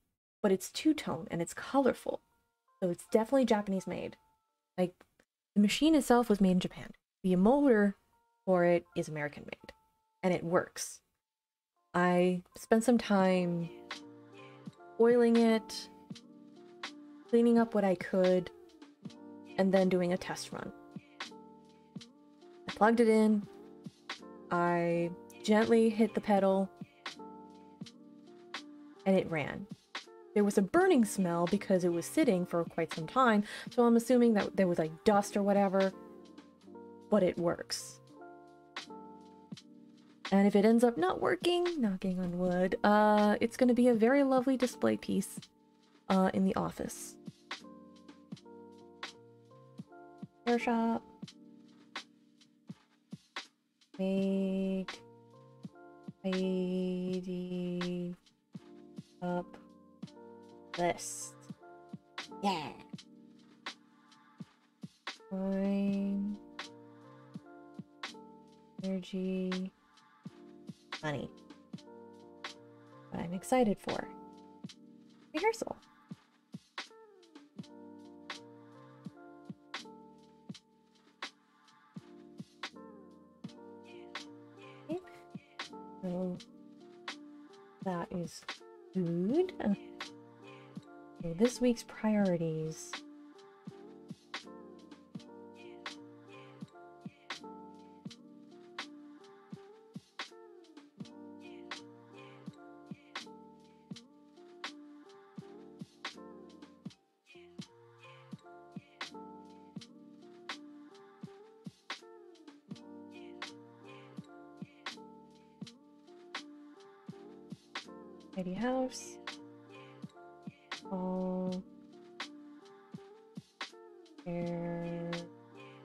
but it's two-tone and it's colorful. So it's definitely Japanese made. Like, the machine itself was made in Japan. The motor for it is American made. And it works. I spent some time oiling it, cleaning up what I could, and then doing a test run. I plugged it in, I gently hit the pedal, and it ran. There was a burning smell because it was sitting for quite some time, so I'm assuming that there was like dust or whatever, but it works. And if it ends up not working, knocking on wood, it's going to be a very lovely display piece in the office. Hair shop. Make tidy up list. Yeah. Time, energy, money. What I'm excited for. Rehearsal. Okay. So that is food. So this week's priorities. Tidy house. All air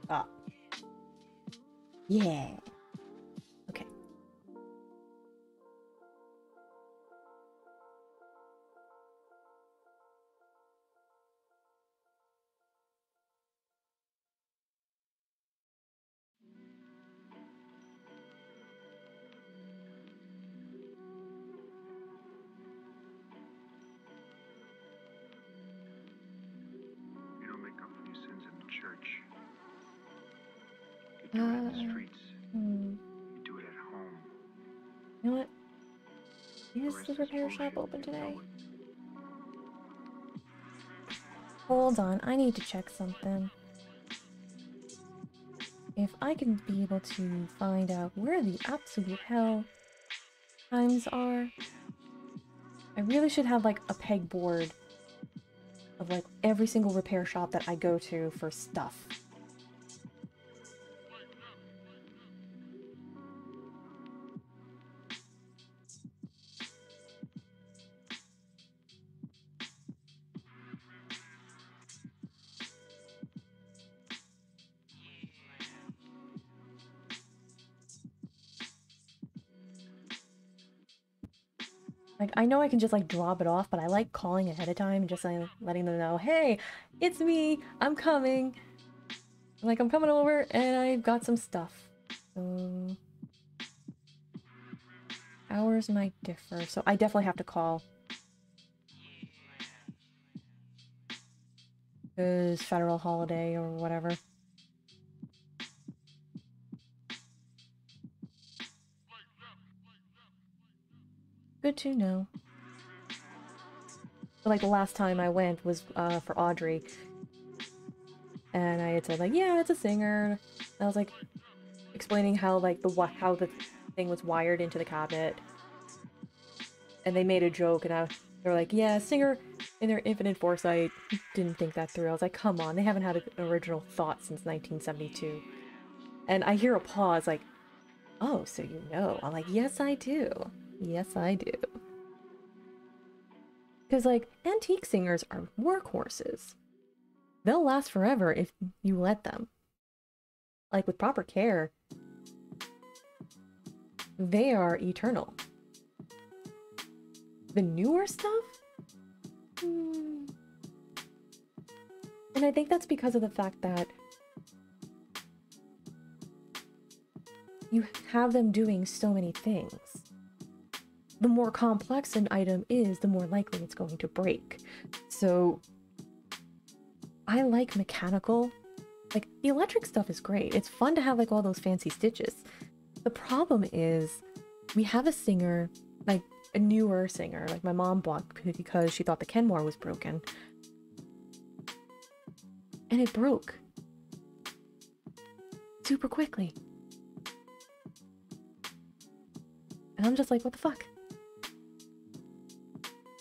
up. Yeah. Okay. You don't make up for your sins in the church. You do it in the streets. You do it at home. You know what? The Is rest the is repair shop bullshit. open You today? know it. Hold on, I need to check something. If I can be able to find out where the absolute hell times are, I really should have like a pegboard of like every single repair shop that I go to for stuff. Like, I know I can just, like, drop it off, but I like calling ahead of time and just, like, letting them know, hey, it's me, I'm coming. Like, I'm coming over, and I've got some stuff. So... hours might differ, so I definitely have to call. Because federal holiday or whatever. Good to know. But, like, the last time I went was for Audrey. And I had said, like, yeah, it's a singer. And I was, like, explaining how, like, how the thing was wired into the cabinet. And they made a joke, and they were like, yeah, singer, in their infinite foresight, didn't think that through. I was like, come on, they haven't had an original thought since 1972. And I hear a pause, like, oh, so you know. I'm like, yes, I do. Yes, I do. Because, like, antique singers are workhorses. They'll last forever if you let them. Like, with proper care, they are eternal. The newer stuff? And I think that's because of the fact that you have them doing so many things. The more complex an item is, the more likely it's going to break. So I like mechanical. Like, the electric stuff is great. It's fun to have, like, all those fancy stitches. The problem is, we have a singer, like, a newer singer, like my mom bought because she thought the Kenmore was broken. And it broke. Super quickly. And I'm just like, what the fuck?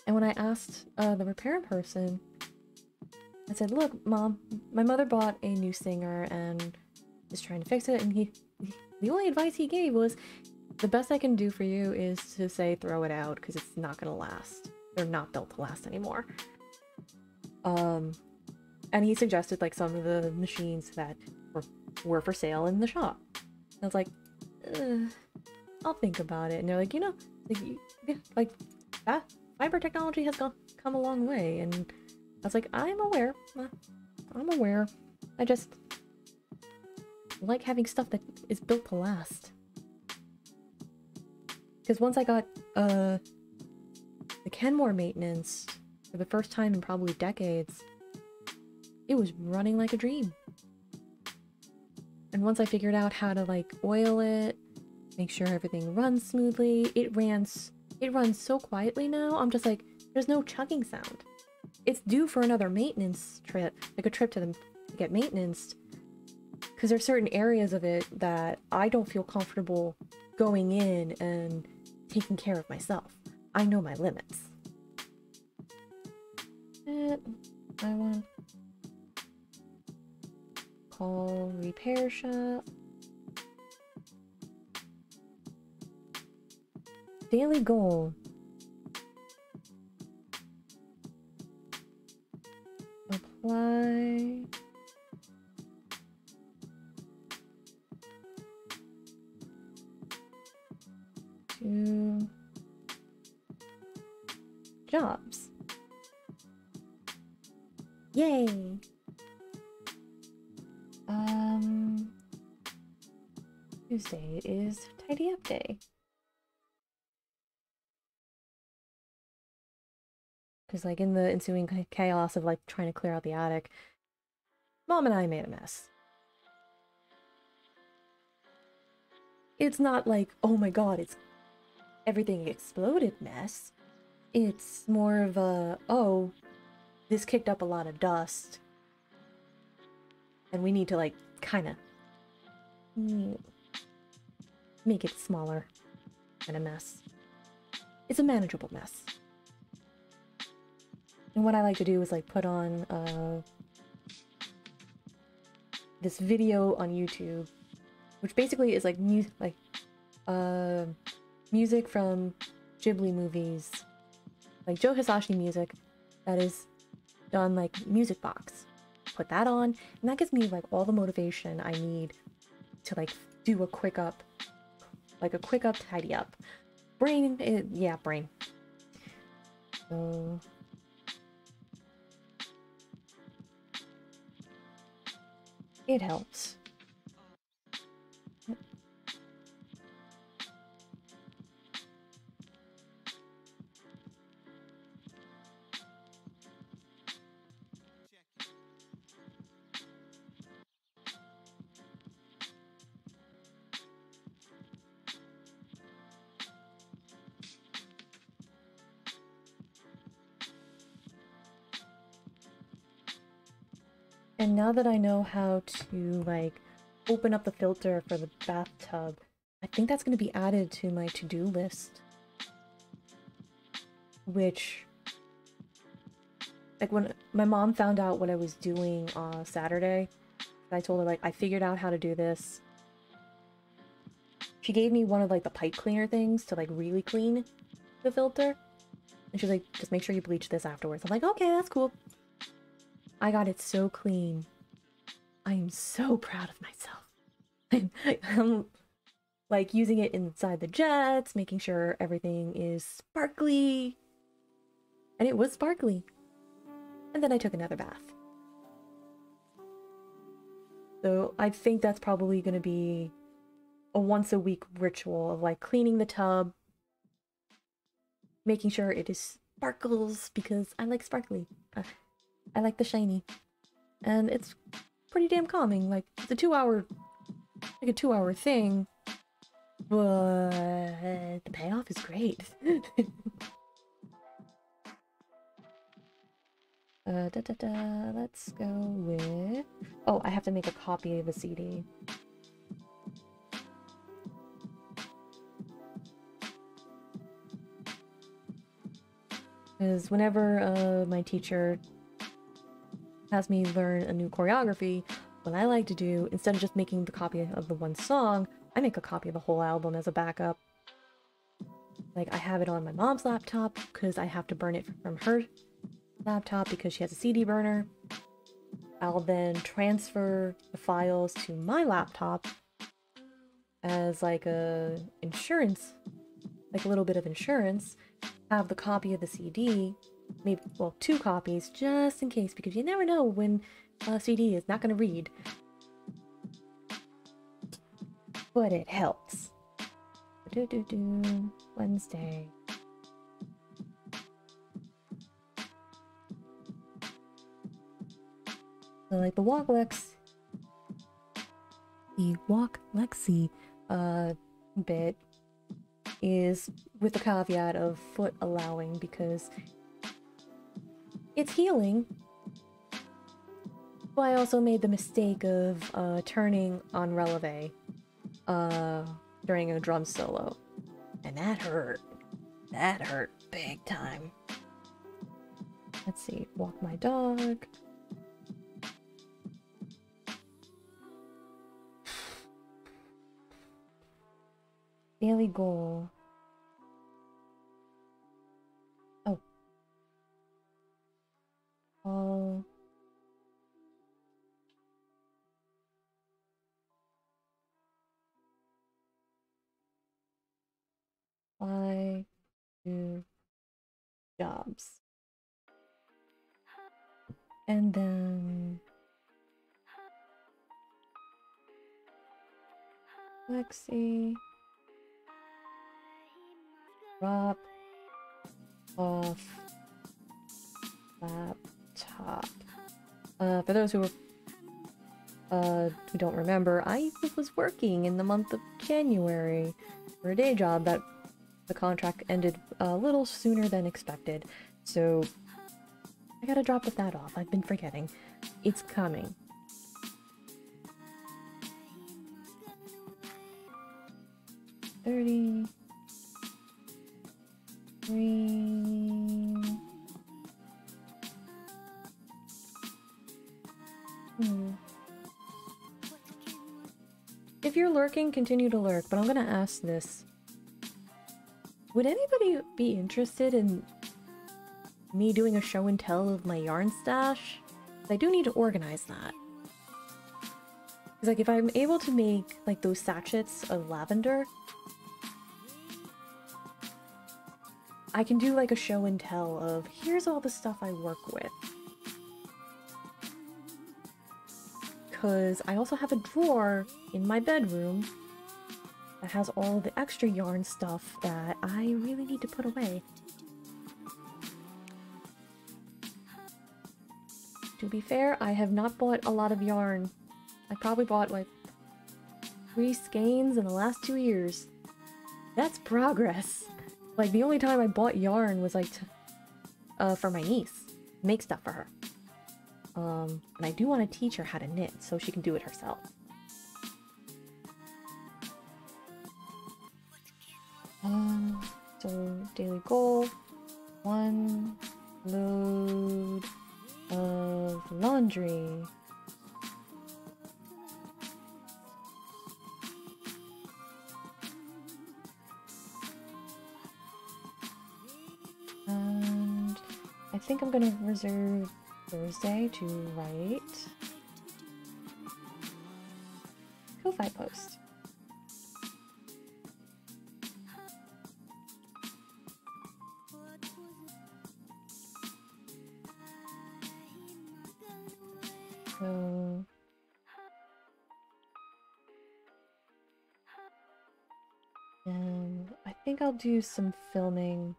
And when I asked the repair person, I said, look, Mom, my mother bought a new singer and is trying to fix it, and the only advice he gave was, the best I can do for you is to say throw it out, because it's not gonna last. They're not built to last anymore. And he suggested, like, some of the machines that were for sale in the shop. I was like, I'll think about it. And they're like, you know, like that fiber technology has come a long way. And I was like, I'm aware. I'm aware. I just like having stuff that is built to last. Because once I got the Kenmore maintenance for the first time in probably decades, it was running like a dream. And once I figured out how to like oil it, make sure everything runs smoothly, it runs so quietly now. I'm just like, there's no chugging sound. It's due for another maintenance trip, like a trip to get maintenance, because there's certain areas of it that I don't feel comfortable going in and taking care of myself. I know my limits. I want call repair shop. Daily goal. Apply. To jobs. Yay! Tuesday is tidy up day. Because like in the ensuing chaos of like trying to clear out the attic, Mom and I made a mess. It's not like, oh my god, it's everything exploded mess. It's more of a, oh, this kicked up a lot of dust. And we need to like kind of make it smaller than a mess. It's a manageable mess. And what I like to do is like put on this video on YouTube, which basically is like music from Ghibli movies, like Joe Hisashi music that is done like music box. Put that on, and that gives me like all the motivation I need to like do a quick up tidy up. Brain. So it helps. And now that I know how to, like, open up the filter for the bathtub, I think that's going to be added to my to-do list. Which, like, when my mom found out what I was doing on Saturday, I told her, like, I figured out how to do this. She gave me one of, like, the pipe cleaner things to, like, really clean the filter. And she's like, just make sure you bleach this afterwards. I'm like, okay, that's cool. I got it so clean. I am so proud of myself. I'm like using it inside the jets, making sure everything is sparkly. And it was sparkly. And then I took another bath. So I think that's probably going to be a once a week ritual of like cleaning the tub, making sure it is sparkles because I like sparkly. I like the shiny, and it's pretty damn calming. Like it's a 2-hour thing, but the payoff is great. Let's go with. Oh, I have to make a copy of a CD. Because whenever my teacher has me learn a new choreography, what I like to do, instead of just making the copy of the one song, I make a copy of the whole album as a backup. Like, I have it on my mom's laptop, because I have to burn it from her laptop because she has a CD burner. I'll then transfer the files to my laptop as like a insurance, like a little bit of insurance, have the copy of the CD, maybe, well, 2 copies, just in case, because you never know when a CD is not going to read. But it helps. Wednesday. So like the Walk Lexi bit is with the caveat of foot allowing, because it's healing. But I also made the mistake of turning on releve during a drum solo, and that hurt. That hurt big time. Let's see, walk my dog. Daily goal. Oh. All. Apply to jobs. And then Lexi. Drop off laptop. For those who don't remember, I was working in the month of January for a day job that the contract ended a little sooner than expected. So I gotta drop that off. I've been forgetting. It's coming. $30. Green. If you're lurking, continue to lurk, but I'm gonna ask this. Would anybody be interested in me doing a show and tell of my yarn stash? I do need to organize that. Because like if I'm able to make like those sachets of lavender, I can do like a show and tell of here's all the stuff I work with. Because I also have a drawer in my bedroom that has all the extra yarn stuff that I really need to put away. To be fair, I have not bought a lot of yarn. I probably bought like 3 skeins in the last 2 years. That's progress. Like, the only time I bought yarn was, like, for my niece. Make stuff for her. And I do want to teach her how to knit, so she can do it herself. So, daily goal. 1 load of laundry. And I think I'm gonna reserve Thursday to write Kofi post. So and I think I'll do some filming.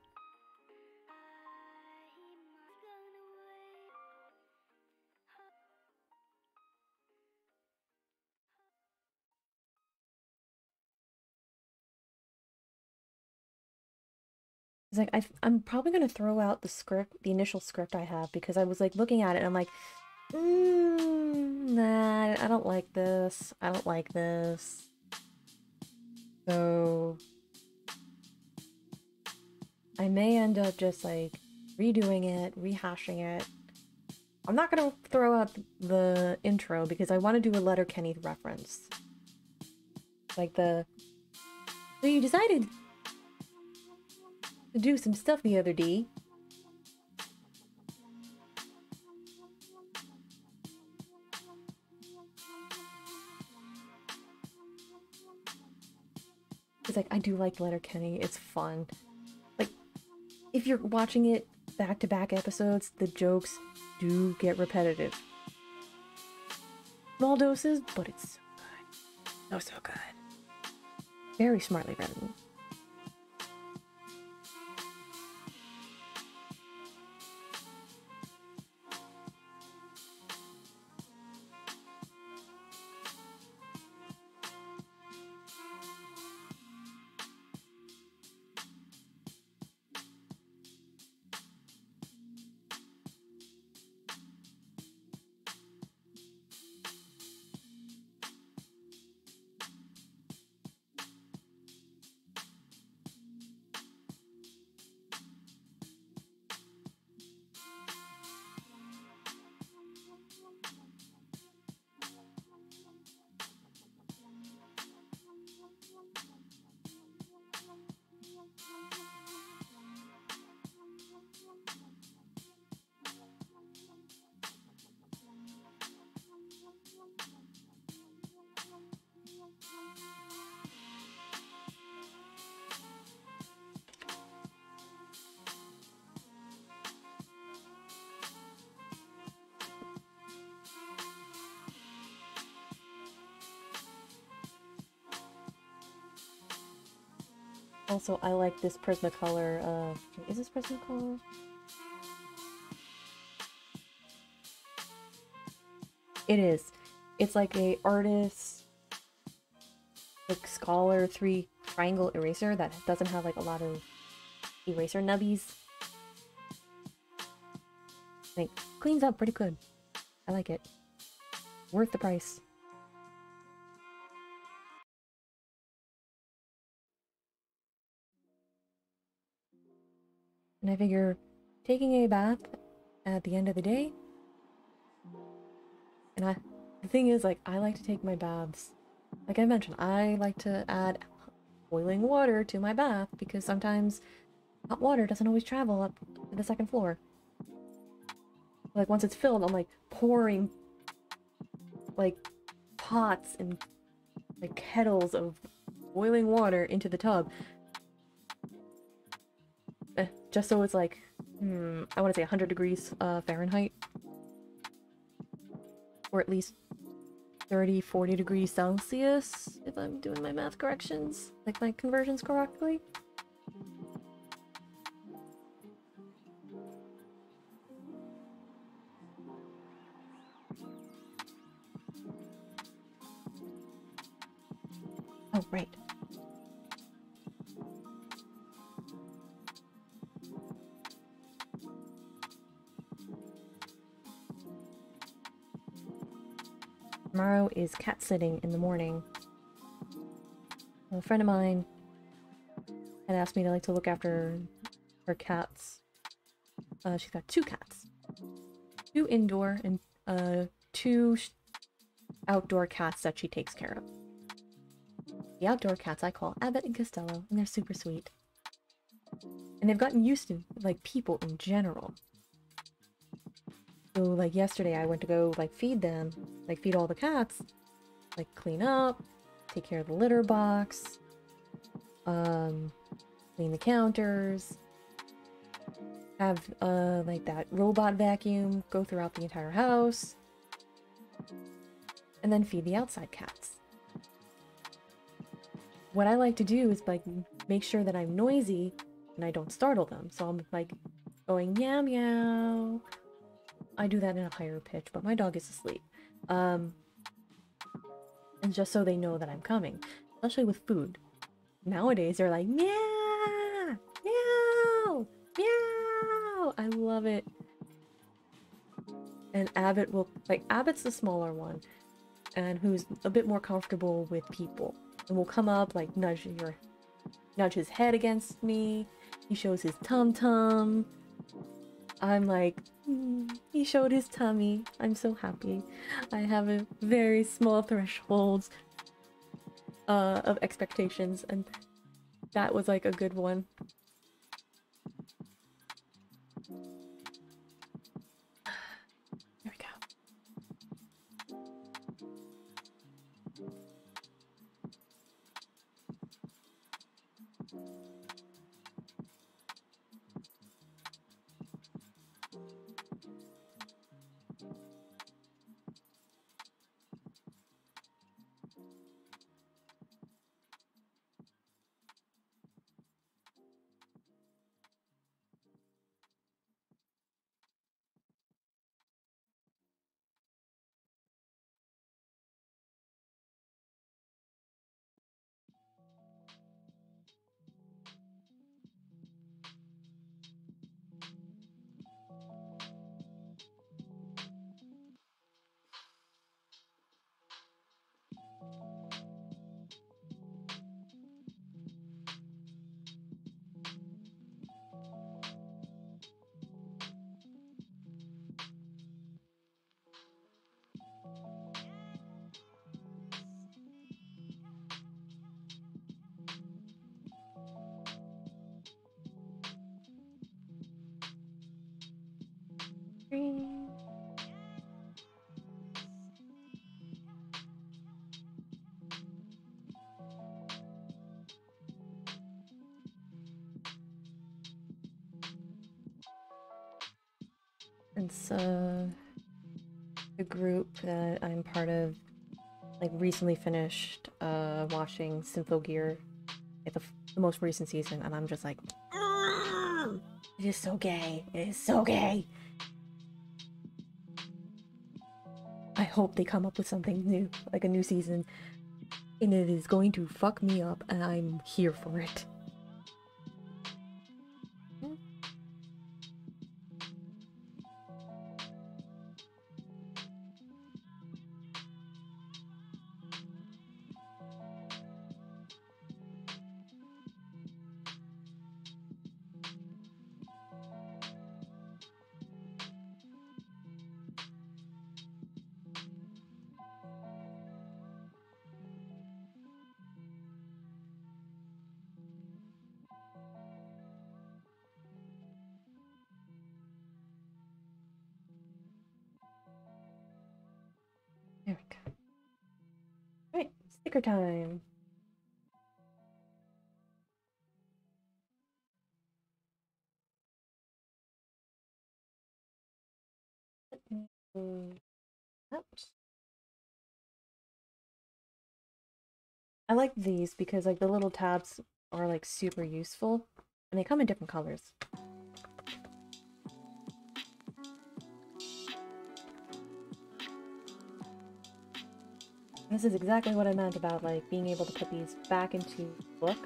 It's like I'm probably gonna throw out the script, the initial script I have, because I was like looking at it and I'm like, nah, I don't like this. I don't like this. So I may end up just like redoing it, rehashing it. I'm not gonna throw out the intro because I want to do a Letterkenny reference. Like so you decided to do some stuff the other day. It's like, I do like Letterkenny. It's fun. Like, if you're watching it back-to-back episodes, the jokes do get repetitive. Small doses, but it's so good. Oh, so good. Very smartly written. Also, I like this Prismacolor, is this Prismacolor? It is. It's like a artist, like Scholar 3 triangle eraser that doesn't have like a lot of eraser nubbies. Like, cleans up pretty good. I like it. Worth the price. And I figure taking a bath at the end of the day, and the thing is, like, I like to take my baths, like I mentioned, I like to add boiling water to my bath because sometimes hot water doesn't always travel up to the second floor. Like, once it's filled, I'm like pouring like pots and like kettles of boiling water into the tub. Just so it's like, I want to say 100 degrees Fahrenheit. Or at least 30, 40 degrees Celsius, if I'm doing my math corrections, like my conversions correctly. Oh, right. Tomorrow is cat sitting in the morning. A friend of mine had asked me to look after her cats. She's got 2 cats. 2 indoor and 2 outdoor cats that she takes care of. The outdoor cats I call Abbott and Costello, and they're super sweet. And they've gotten used to, like, people in general. So, like, yesterday I went to go, like, feed them, like, feed all the cats, like, clean up, take care of the litter box, clean the counters, have, like, that robot vacuum go throughout the entire house, and then feed the outside cats. What I like to do is, like, make sure that I'm noisy and I don't startle them. So I'm, like, going meow meow. I do that in a higher pitch, but my dog is asleep. And just so they know that I'm coming. Especially with food. Nowadays, they're like, meow! Meow! Meow! I love it. And Abbott will, like, Abbott's the smaller one. And who's a bit more comfortable with people. And will come up, like, nudge his head against me. He shows his tum-tum. I'm like, he showed his tummy. I'm so happy. I have a very small threshold of expectations, and that was like a good one. There we go. Since the group that I'm part of, like, recently finished watching Symphogear, like the most recent season, and I'm just like, it is so gay. It is so gay. I hope they come up with something new, like a new season, and it is going to fuck me up, and I'm here for it. There we go. Alright, sticker time. Ouch. I like these because like the little tabs are like super useful, and they come in different colors. This is exactly what I meant about like being able to put these back into the book.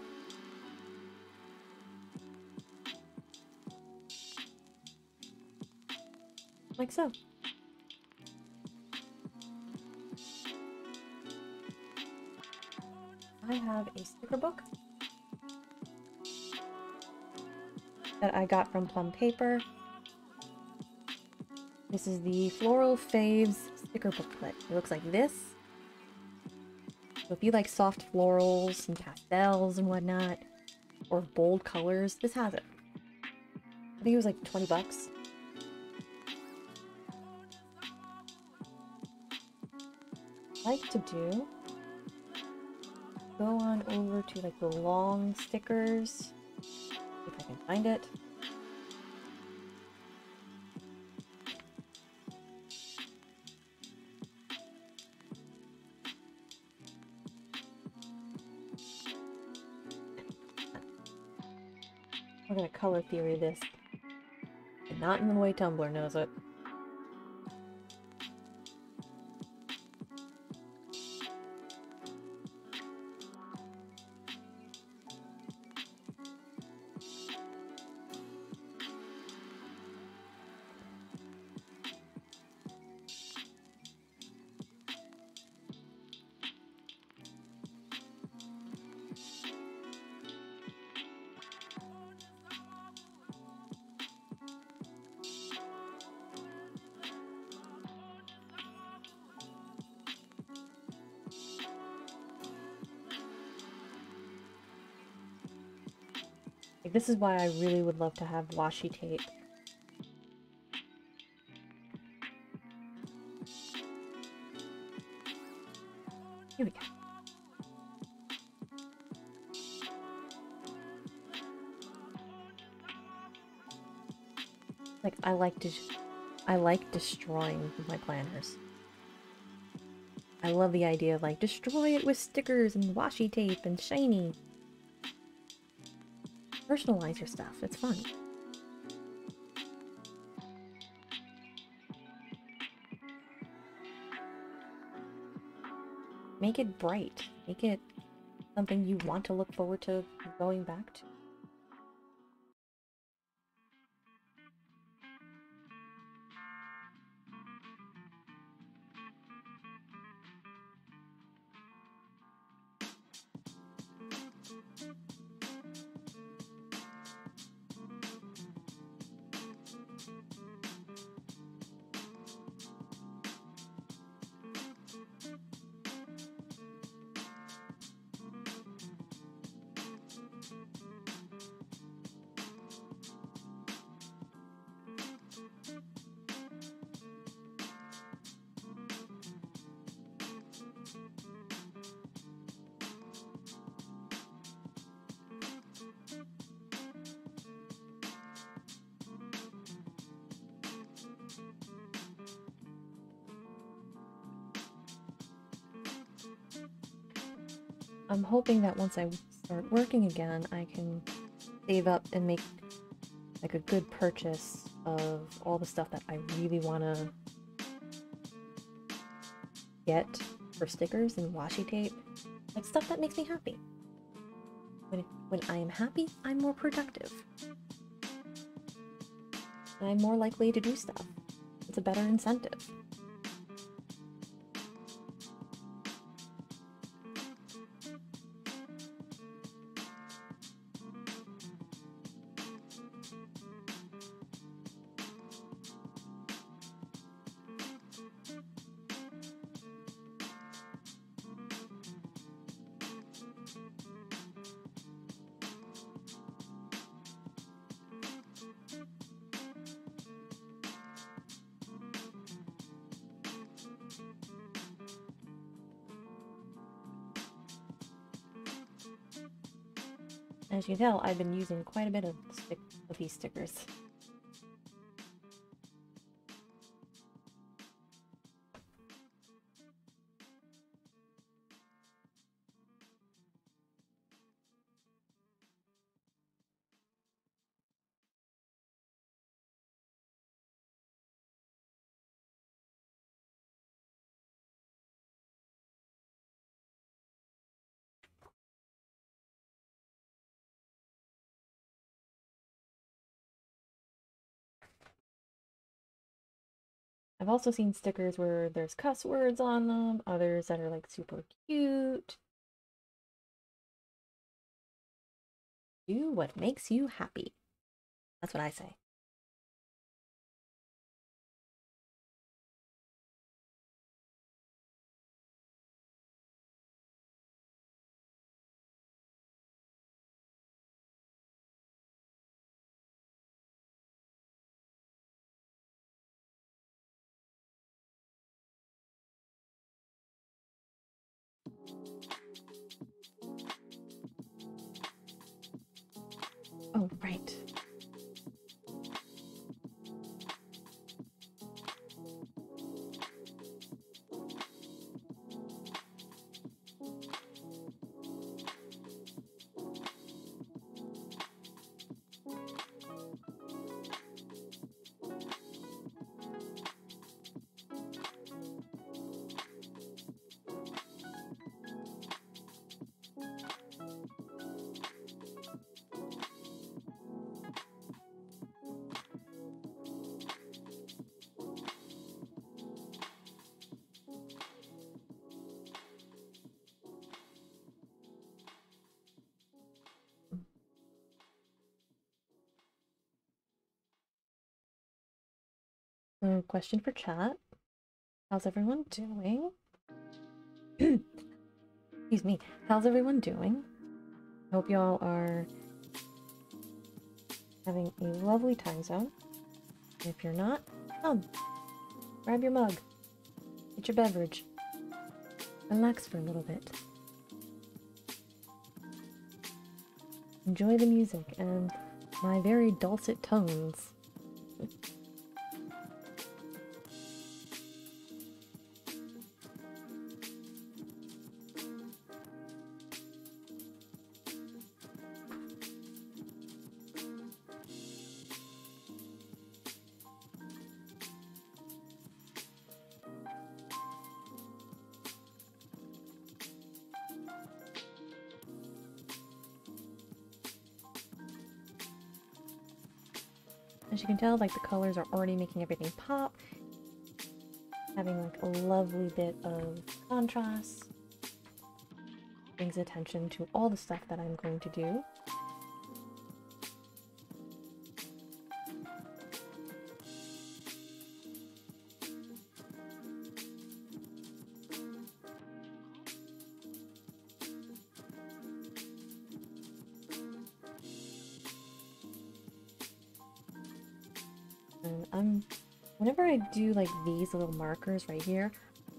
Like so. I have a sticker book that I got from Plum Paper. This is the Floral Faves sticker booklet. It looks like this. So if you like soft florals and pastels and whatnot, or bold colors, this has it. I think it was like 20 bucks. Like to do, go on over to like the long stickers, if I can find it. We're gonna color theory this, and not in the way Tumblr knows it. Like, this is why I really would love to have washi tape. Here we go. Like, I like destroying my planners. I love the idea of like, destroy it with stickers and washi tape and shiny. Personalize your stuff, it's fun. Make it bright. Make it something you want to look forward to going back to. I'm hoping that once I start working again, I can save up and make like a good purchase of all the stuff that I really want to get for stickers and washi tape. Like stuff that makes me happy. When I am happy, I'm more productive. And I'm more likely to do stuff. It's a better incentive. As you can tell, I've been using quite a bit of these stickers. I've also seen stickers where there's cuss words on them, others that are like super cute. Do what makes you happy. That's what I say. Oh, right. So, question for chat. How's everyone doing? Excuse me. How's everyone doing? Hope y'all are having a lovely time zone. If you're not, come. Grab your mug. Get your beverage. Relax for a little bit. Enjoy the music and my very dulcet tones. As you can tell, like the colors are already making everything pop. Having like a lovely bit of contrast. Brings attention to all the stuff that I'm going to do. Whenever I do like these little markers right here,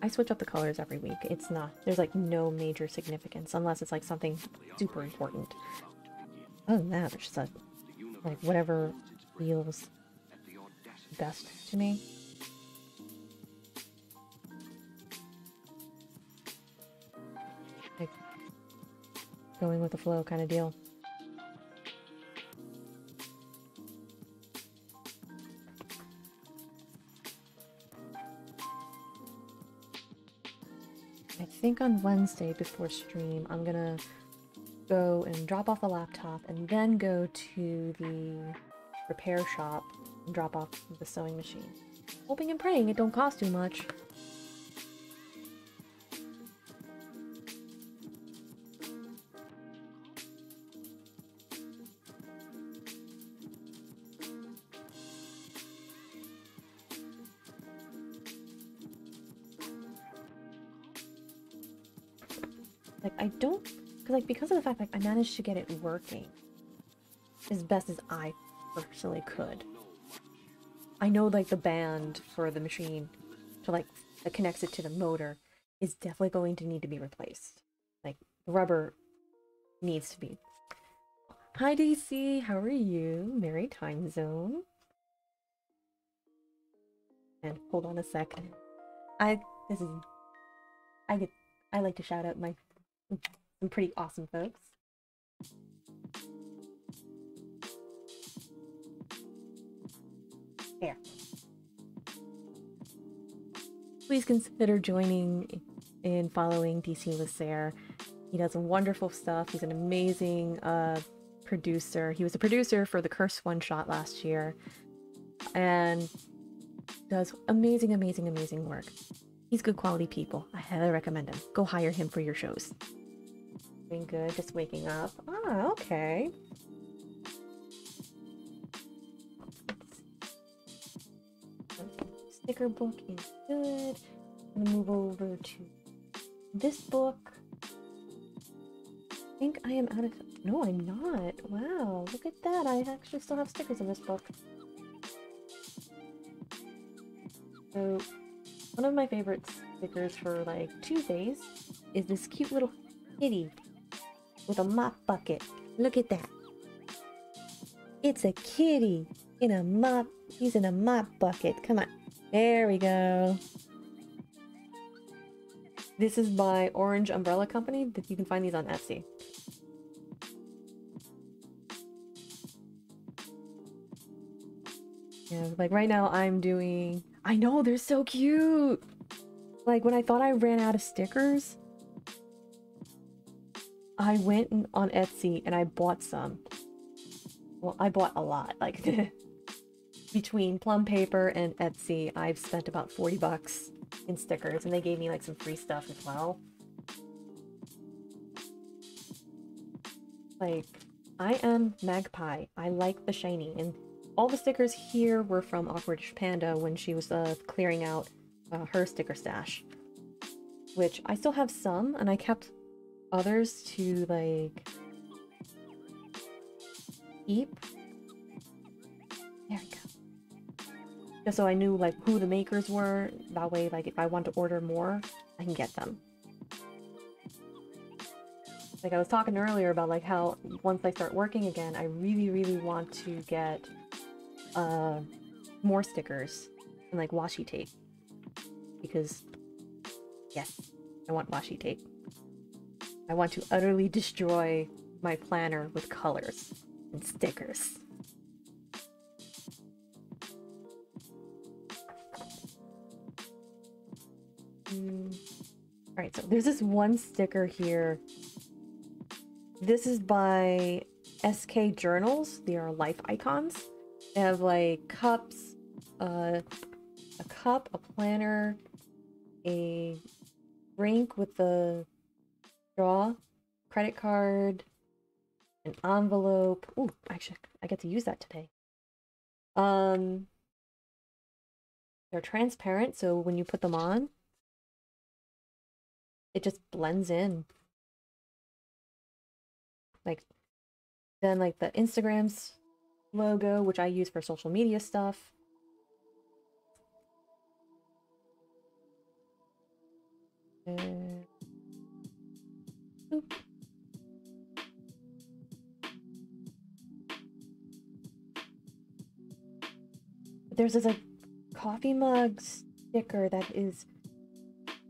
I switch up the colors every week. It's not, there's like no major significance unless it's like something super important. Other than that, there's just like whatever feels best to me. Like, going with the flow kind of deal. I think on Wednesday before stream, I'm gonna go and drop off the laptop and then go to the repair shop and drop off the sewing machine. Hoping and praying it don't cost too much. Like, I don't, because of the fact, like, I managed to get it working as best as I personally could. I know, like, the band for the machine to, like, that connects it to the motor is definitely going to need to be replaced. Like, the rubber needs to be. Hi, DC. How are you? Merry time zone. And hold on a second. I like to shout out some pretty awesome folks. There. Please consider joining and following DC Lasser. He does wonderful stuff. He's an amazing producer. He was a producer for the Curse One Shot last year and does amazing, amazing, amazing work. He's good quality people. I highly recommend him. Go hire him for your shows. Doing good, just waking up. Ah, okay. Sticker book is good. I'm gonna move over to this book. I think I am out of... No, I'm not. Wow, look at that. I actually still have stickers in this book. So, one of my favorite stickers for, like, Tuesdays is this cute little kitty with a mop bucket. Look at that. It's a kitty in a mop, using a mop bucket. Come on. There we go. This is by Orange Umbrella Company. You can find these on Etsy. Yeah, like right now I'm doing... I know, they're so cute! Like, when I thought I ran out of stickers, I went on Etsy and I bought some. Well, I bought a lot. Like, between Plum Paper and Etsy, I've spent about 40 bucks in stickers, and they gave me, like, some free stuff as well. Like, I am Magpie. I like the shiny, and all the stickers here were from Awkwardish Panda when she was clearing out her sticker stash. Which, I still have some, and I kept others to, like, keep. There we go. Just so I knew, like, who the makers were. That way, like, if I want to order more, I can get them. Like, I was talking earlier about, like, how once I start working again, I really, really want to get more stickers and, like, washi tape. Because, yes, I want washi tape. I want to utterly destroy my planner with colors and stickers. Alright, so there's this one sticker here. This is by SK Journals. They are life icons. They have like cups, a cup, a planner, a drink with the straw, credit card, an envelope. Ooh, actually, I get to use that today. They're transparent, so when you put them on, it just blends in. Like, then like the Instagram's logo, which I use for social media stuff. Boop. There's this like coffee mug sticker that is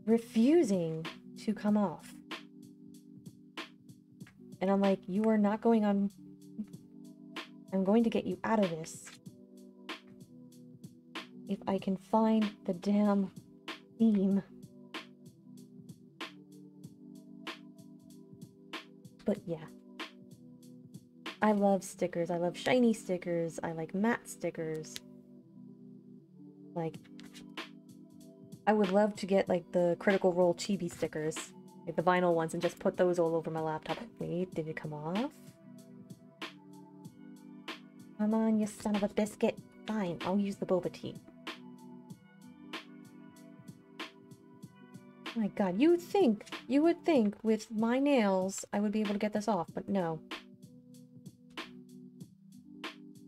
refusing to come off. And I'm like, you are not going on... I'm going to get you out of this. If I can find the damn theme. But yeah. I love stickers. I love shiny stickers. I like matte stickers. Like, I would love to get like the Critical Role chibi stickers. Like the vinyl ones, and just put those all over my laptop. Wait, did it come off? Come on, you son of a biscuit. Fine, I'll use the boba tea. Oh my god, you would think with my nails I would be able to get this off, but no.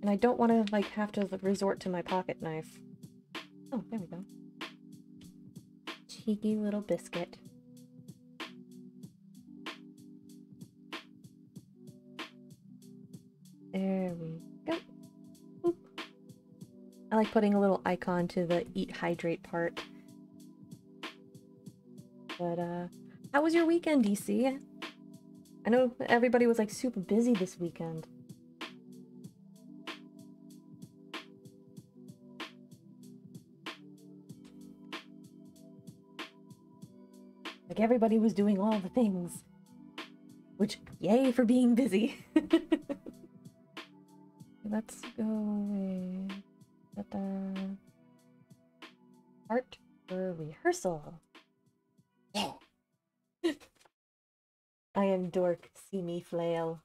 And I don't want to like have to resort to my pocket knife. Oh, there we go. Cheeky little biscuit. There we go. Oop. I like putting a little icon to the eat, hydrate part. But, how was your weekend, DC? I know everybody was, like, super busy this weekend. Like, everybody was doing all the things. Which, yay for being busy. Let's go with art for rehearsal. Yeah. I am dork, see me flail.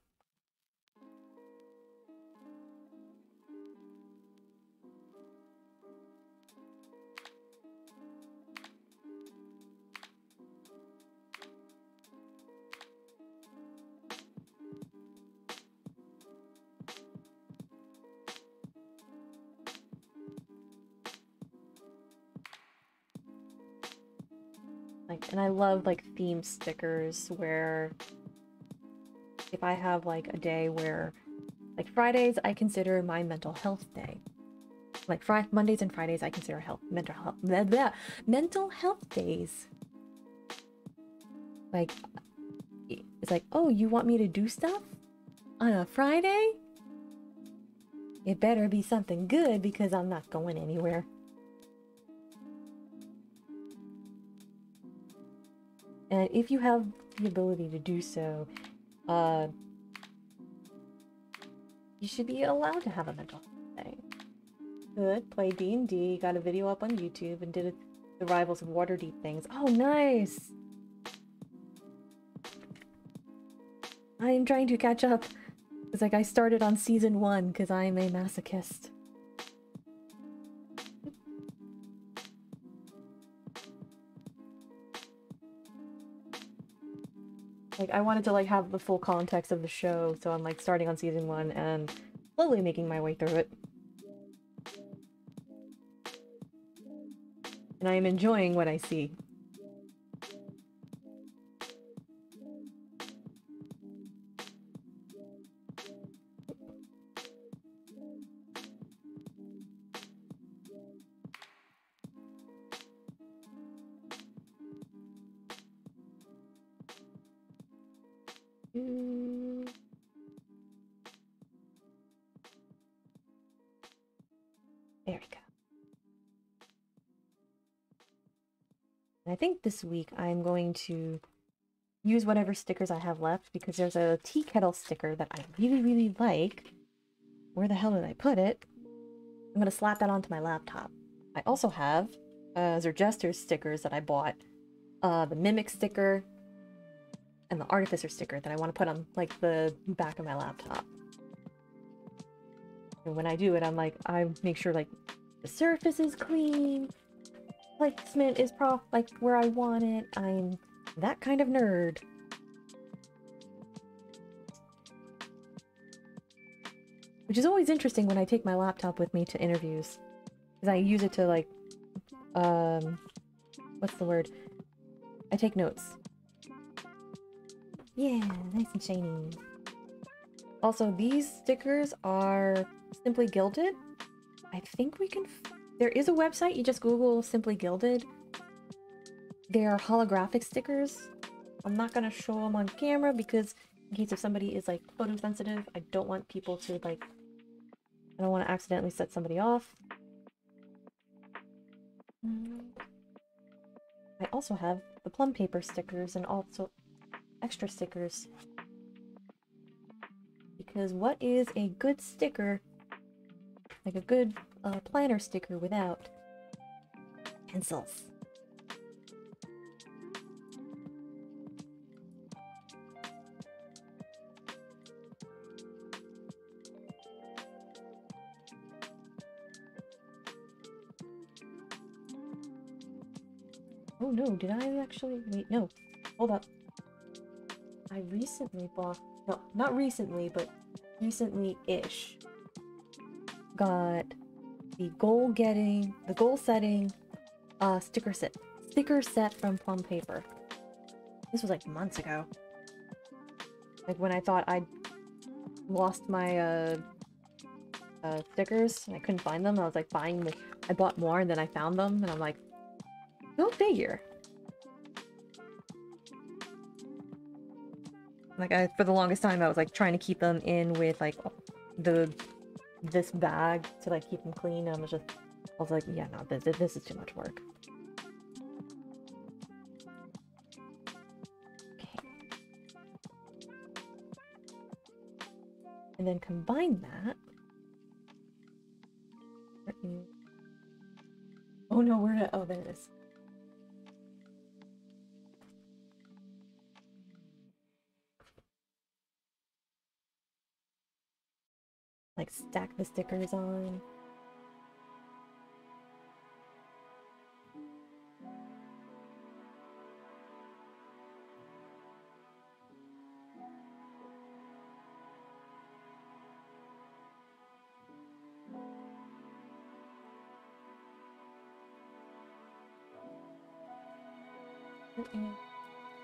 And I love like theme stickers where if I have like a day where like Fridays I consider my mental health day. Like Mondays and Fridays I consider mental health days. Like it's like, oh, you want me to do stuff on a Friday? It better be something good because I'm not going anywhere. And if you have the ability to do so, you should be allowed to have a mental health day. Good, play D&D, got a video up on YouTube, and did the Rivals of Waterdeep things. Oh, nice! I am trying to catch up. It's like I started on season 1 because I am a masochist. Like, I wanted to, like, have the full context of the show, so I'm, like, starting on season 1 and slowly making my way through it. And I am enjoying what I see. There we go. And I think this week I'm going to use whatever stickers I have left because there's a tea kettle sticker that I really, really like. Where the hell did I put it? I'm going to slap that onto my laptop. I also have Zerjester stickers that I bought. The Mimic sticker and the Artificer sticker that I want to put on like the back of my laptop. And when I do it, I'm like, I make sure like the surface is clean, placement is like where I want it. I'm that kind of nerd. Which is always interesting when I take my laptop with me to interviews. Because I use it to like, what's the word? I take notes. Yeah, nice and shiny. Also, these stickers are Simply Gilded. I think we can... There is a website, you just Google Simply Gilded. They are holographic stickers. I'm not going to show them on camera because in case if somebody is like photosensitive, I don't want people to like, I don't want to accidentally set somebody off. I also have the plum paper stickers and also extra stickers. Because what is a good sticker, like a good planner sticker without pencils? Oh no, did I actually? Wait, no. Hold up. I recently bought, no, not recently, but recently-ish, got the goal setting sticker set from Plum Paper. This was like months ago. Like when I thought I'd lost my stickers and I couldn't find them, I was like I bought more and then I found them and I'm like, go figure. Like for the longest time I was like trying to keep them in with like this bag to like keep them clean, and I was like, yeah, no, this is too much work. Okay. And then combine that. Oh no, oh, there it is. Like stack the stickers on.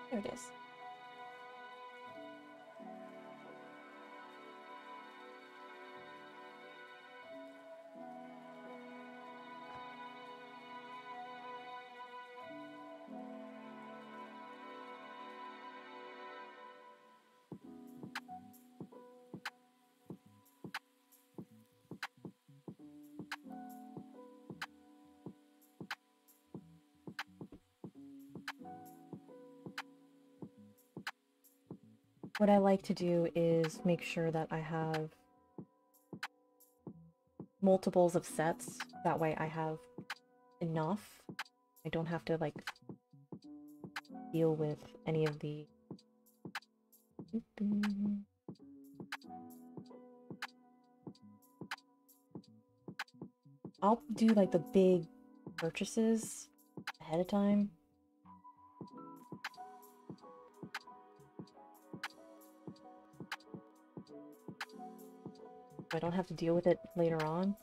There it is. What I like to do is make sure that I have multiples of sets. That way I have enough. I don't have to like deal with any of the I'll do like the big purchases ahead of time. So I don't have to deal with it later on.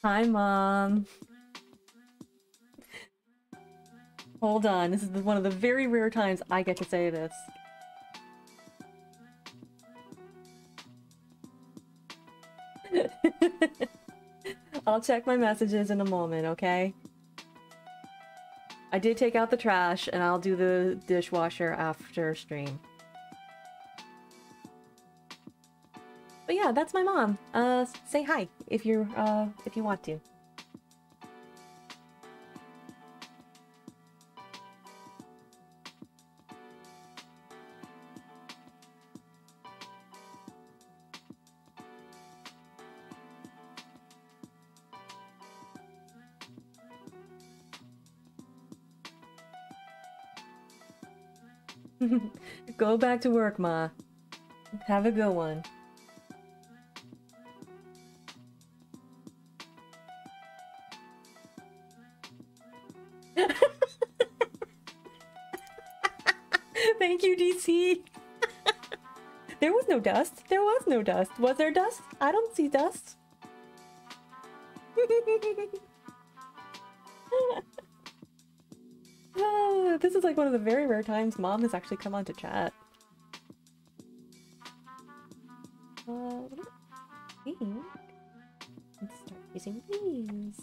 Hi, Mom. Hold on, this is one of the very rare times I get to say this. I'll check my messages in a moment, okay? I did take out the trash, and I'll do the dishwasher after stream. But yeah, that's my mom. Say hi if you want to. Go back to work, Ma. Have a good one. Thank you, DC. There was no dust. There was no dust. Was there dust? I don't see dust. This is like one of the very rare times Mom has actually come on to chat. I think let's start using these.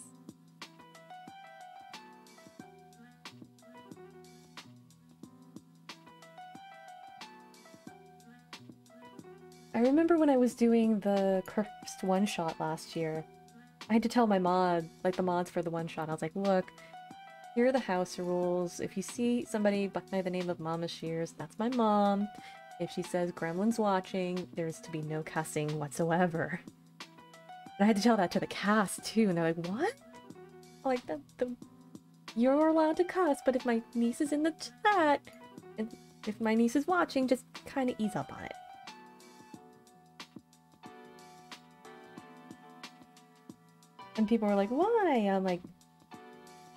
I remember when I was doing the cursed one-shot last year, I had to tell my mod, like the mods for the one-shot, I was like, look, here are the house rules. If you see somebody by the name of Mama Shears, that's my mom. If she says Gremlin's watching, there's to be no cussing whatsoever. And I had to tell that to the cast too, and they're like, what? I'm like, you're allowed to cuss, but if my niece is in the chat, and if my niece is watching, just kind of ease up on it. And people were like, why? I'm like,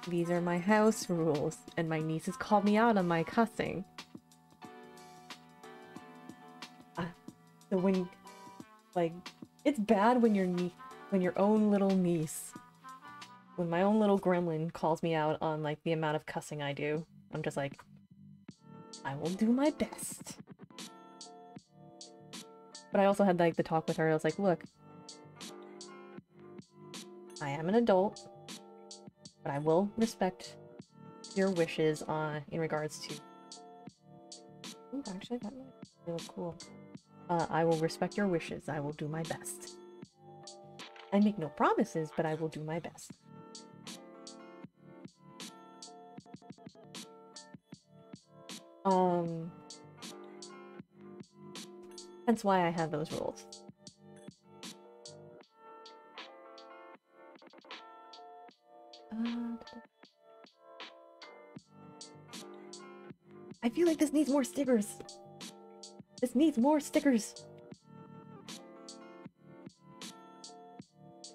these are my house rules, and my nieces called me out on my cussing. So when, like, it's bad when your own little niece, when my own little gremlin calls me out on, like, the amount of cussing I do, I'm just like, I will do my best. But I also had, like, the talk with her, I was like, look, I am an adult, but I will respect your wishes in regards to... Ooh, actually, that might be really cool. I will respect your wishes. I will do my best. I make no promises, but I will do my best. That's why I have those rules. I feel like this needs more stickers. This needs more stickers.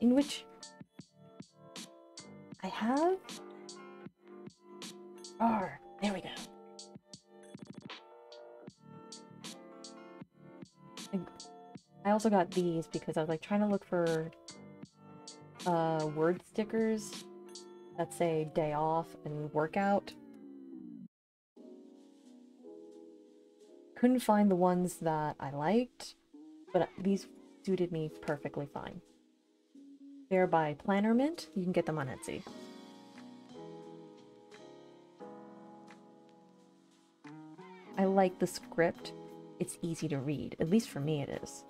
In which I have... there we go. I also got these because I was like trying to look for word stickers that say day off and workout. Couldn't find the ones that I liked, but these suited me perfectly fine. They're by Plannermint. You can get them on Etsy. I like the script. It's easy to read. At least for me it is.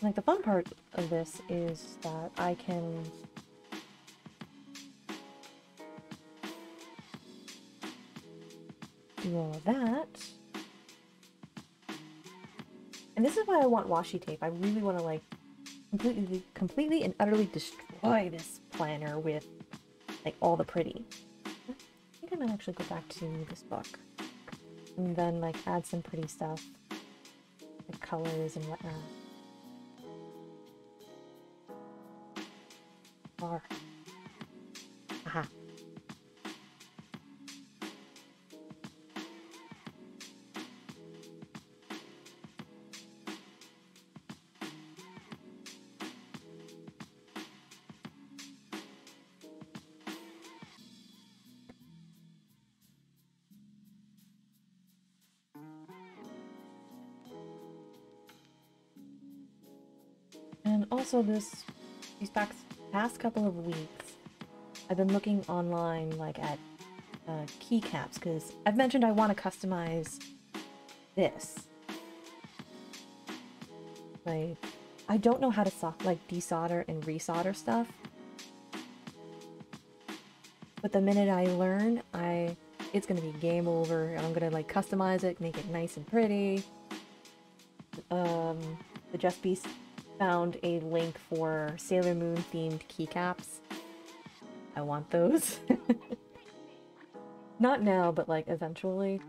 Like, the fun part of this is that I can do all of that. And this is why I want washi tape. I really want to, like, completely and utterly destroy this planner with, like, all the pretty. I think I might actually go back to this book. And then, like, add some pretty stuff. Like colors and whatnot. Bar. Aha. And also these past couple of weeks, I've been looking online like at keycaps because I've mentioned I want to customize this. Like, I don't know how to desolder and resolder stuff, but the minute I learn, it's gonna be game over, and I'm gonna like customize it, make it nice and pretty. The Just Beast found a link for Sailor Moon themed keycaps. I want those. Not now, but like eventually.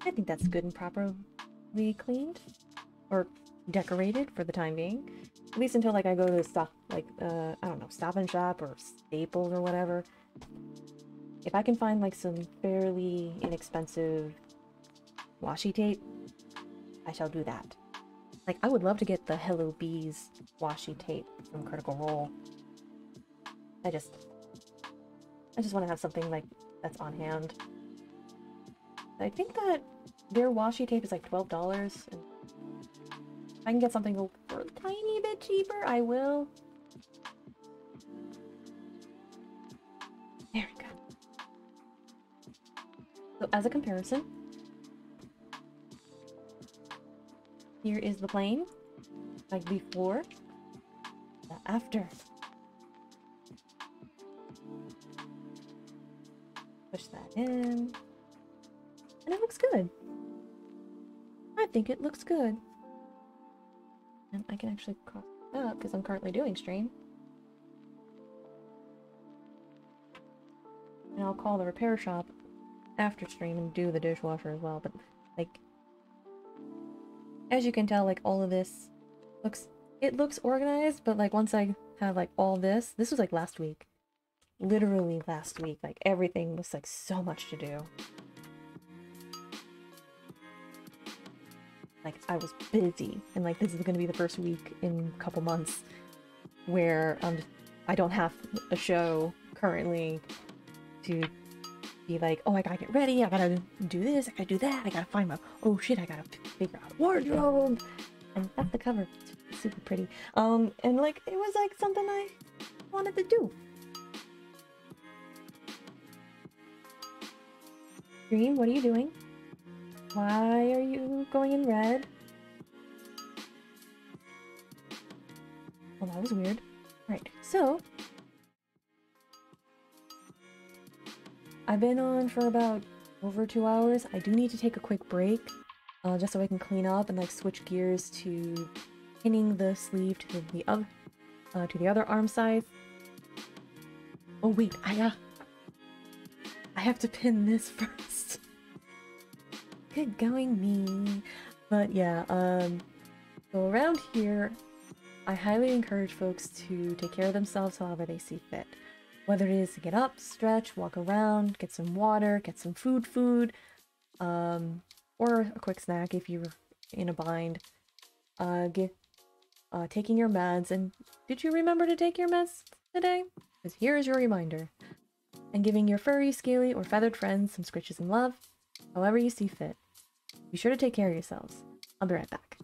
I think that's good and properly cleaned or decorated for the time being. At least until like I go to stop, like I don't know, Stop and Shop or Staples or whatever. If I can find like some fairly inexpensive washi tape, I shall do that. Like, I would love to get the Hello Bees washi tape from Critical Role. I just want to have something like that's on hand. I think that their washi tape is like $12, and if I can get something a tiny bit cheaper, I will. There we go. So as a comparison, here is the plane, like before, the after. Push that in. And it looks good. I think it looks good. And I can actually cross it up because I'm currently doing stream. And I'll call the repair shop after stream and do the dishwasher as well. But like, as you can tell, like all of this looks organized, but like once I have like all this was like last week. Literally last week. Like everything was like so much to do. Like, I was busy, and like this is gonna be the first week in a couple months where I don't have a show currently to be like, oh, I gotta get ready, I gotta do this, I gotta do that, I gotta find my, oh shit, I gotta figure out wardrobe, and that's the cover. super pretty. And like it was like something I wanted to do. Dream, what are you doing? Why are you going in red? Well, that was weird. Right, so I've been on for about over 2 hours. I do need to take a quick break, just so I can clean up and like switch gears to pinning the sleeve to the other arm side. Oh wait, I have to pin this first. Good going, me. But yeah, so around here, I highly encourage folks to take care of themselves however they see fit. Whether it is to get up, stretch, walk around, get some water, get some food, or a quick snack if you're in a bind. Taking your meds, and did you remember to take your meds today? Because here's your reminder. And giving your furry, scaly, or feathered friends some scritches and love, however you see fit. Be sure to take care of yourselves. I'll be right back.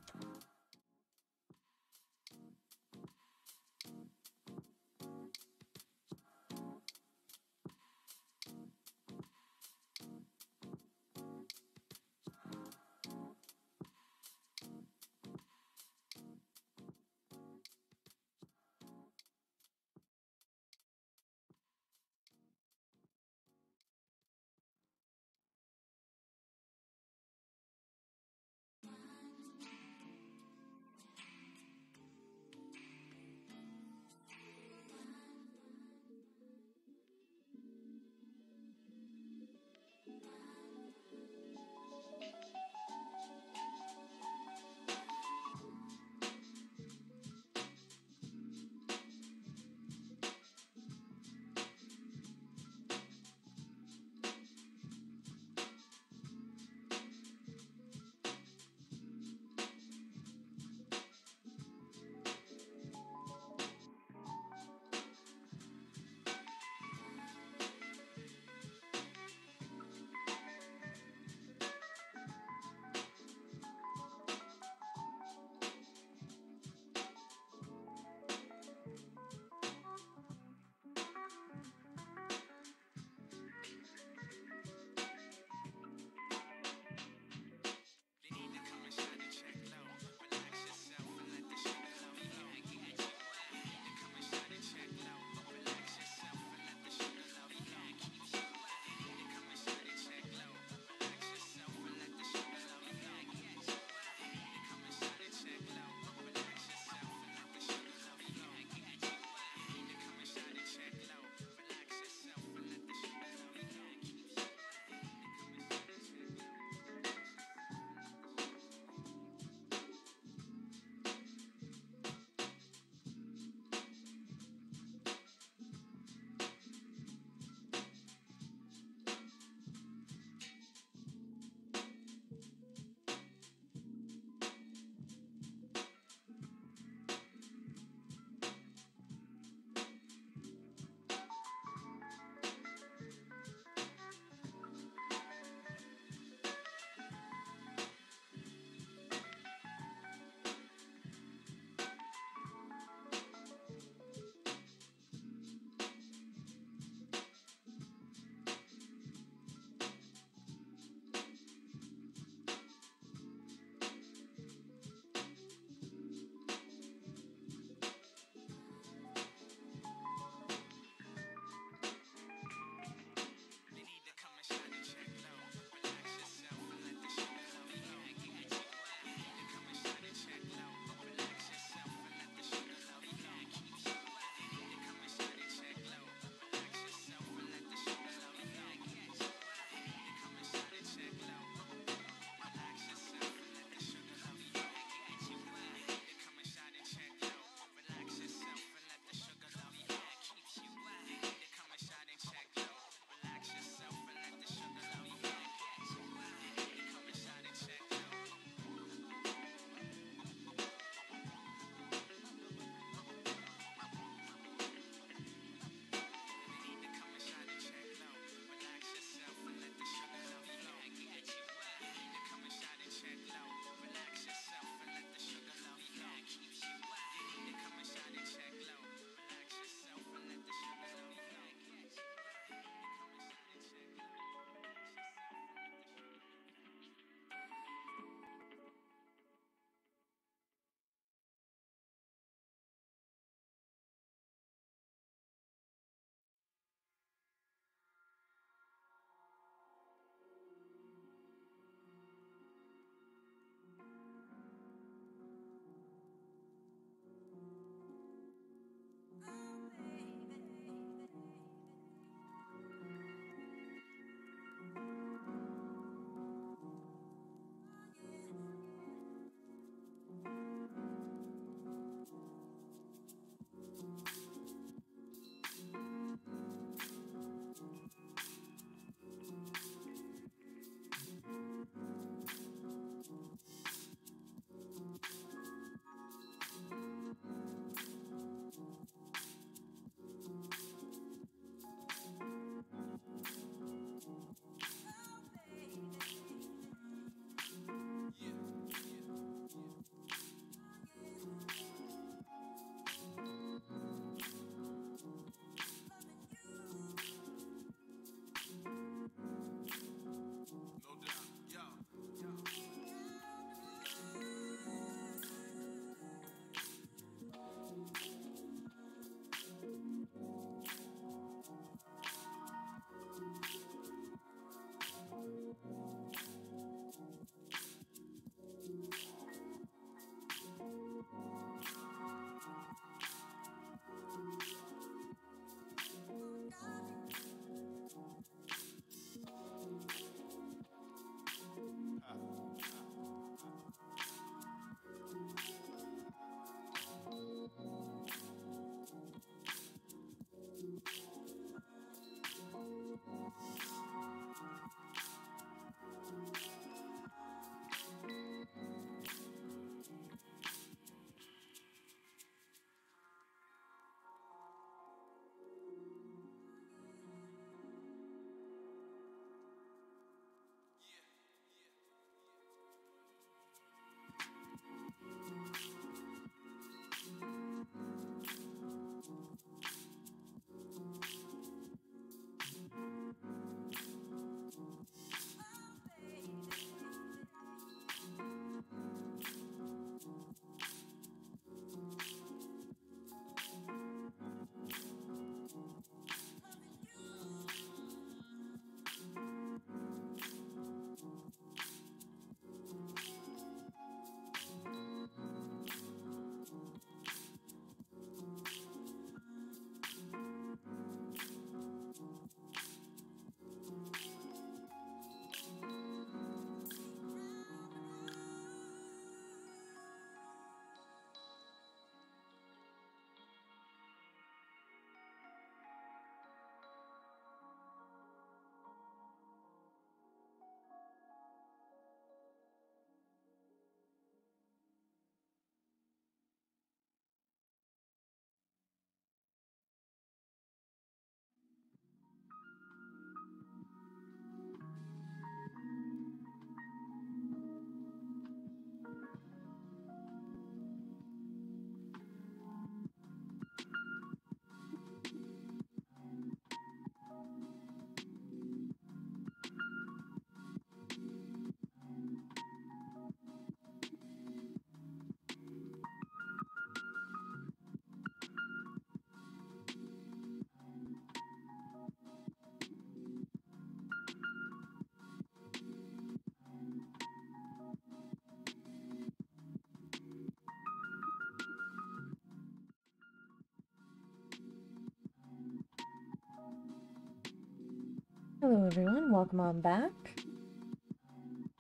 Hello everyone, welcome on back.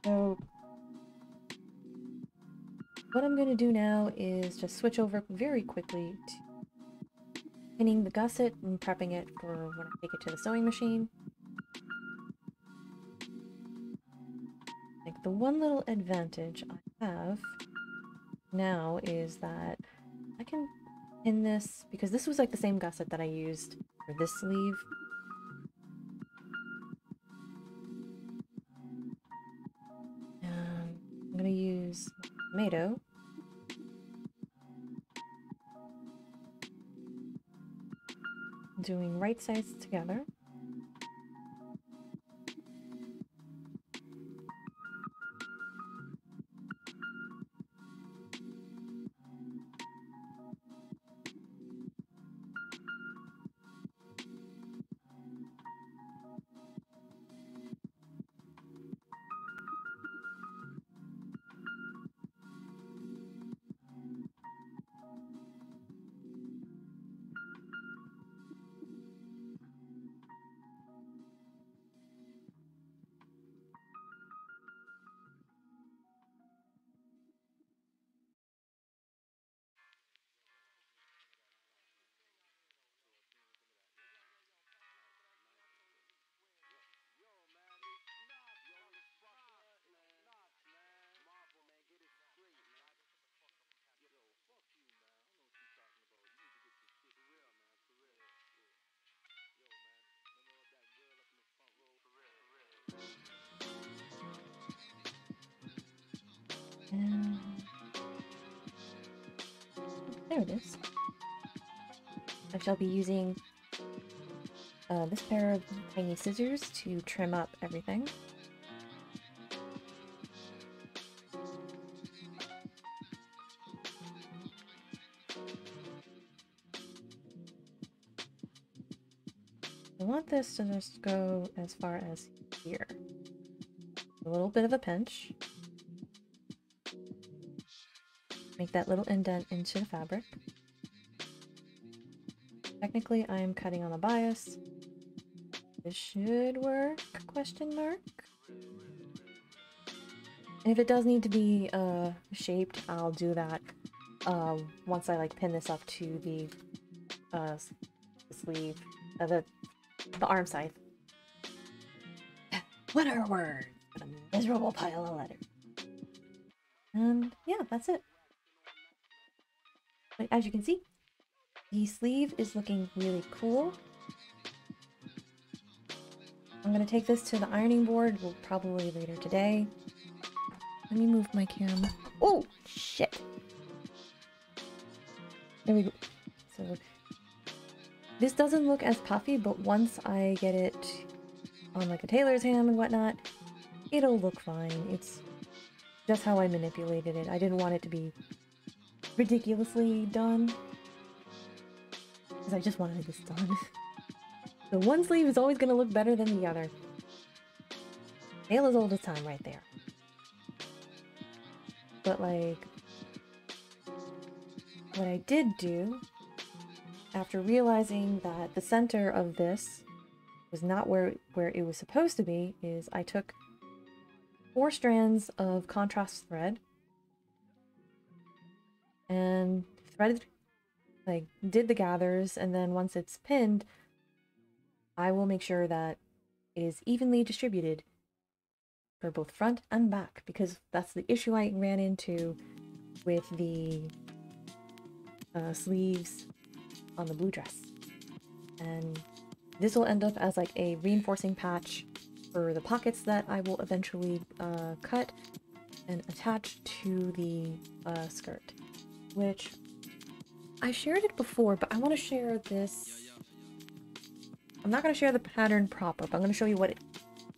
So, what I'm going to do now is just switch over very quickly to pinning the gusset and prepping it for when I take it to the sewing machine. Like, the one little advantage I have now is that I can pin this, because this was like the same gusset that I used for this sleeve. I'm going to use tomato. Doing right sides together. And there it is. I shall be using this pair of tiny scissors to trim up everything. I want this to just go as far as here. A little bit of a pinch. Make that little indent into the fabric. Technically, I'm cutting on a bias. This should work, question mark. And if it does need to be shaped, I'll do that once I like pin this up to the sleeve, the arm side. What are words? What a miserable pile of letters. And yeah, that's it. But as you can see, the sleeve is looking really cool. I'm going to take this to the ironing board, well, probably later today. Let me move my camera. Oh, shit. There we go. So, this doesn't look as puffy, but once I get it on like a tailor's ham and whatnot, it'll look fine. It's just how I manipulated it. I didn't want it to be ridiculously done, because I just wanted this done. The one sleeve is always going to look better than the other. Tale as old as time right there. But like, what I did do, after realizing that the center of this was not where it was supposed to be, is I took 4 strands of contrast thread and threaded, like, did the gathers, and then once it's pinned, I will make sure that it is evenly distributed for both front and back, because that's the issue I ran into with the sleeves on the blue dress. And this will end up as like a reinforcing patch for the pockets that I will eventually cut and attach to the skirt, which I shared it before, but I want to share this. I'm not going to share the pattern proper, but I'm going to show you what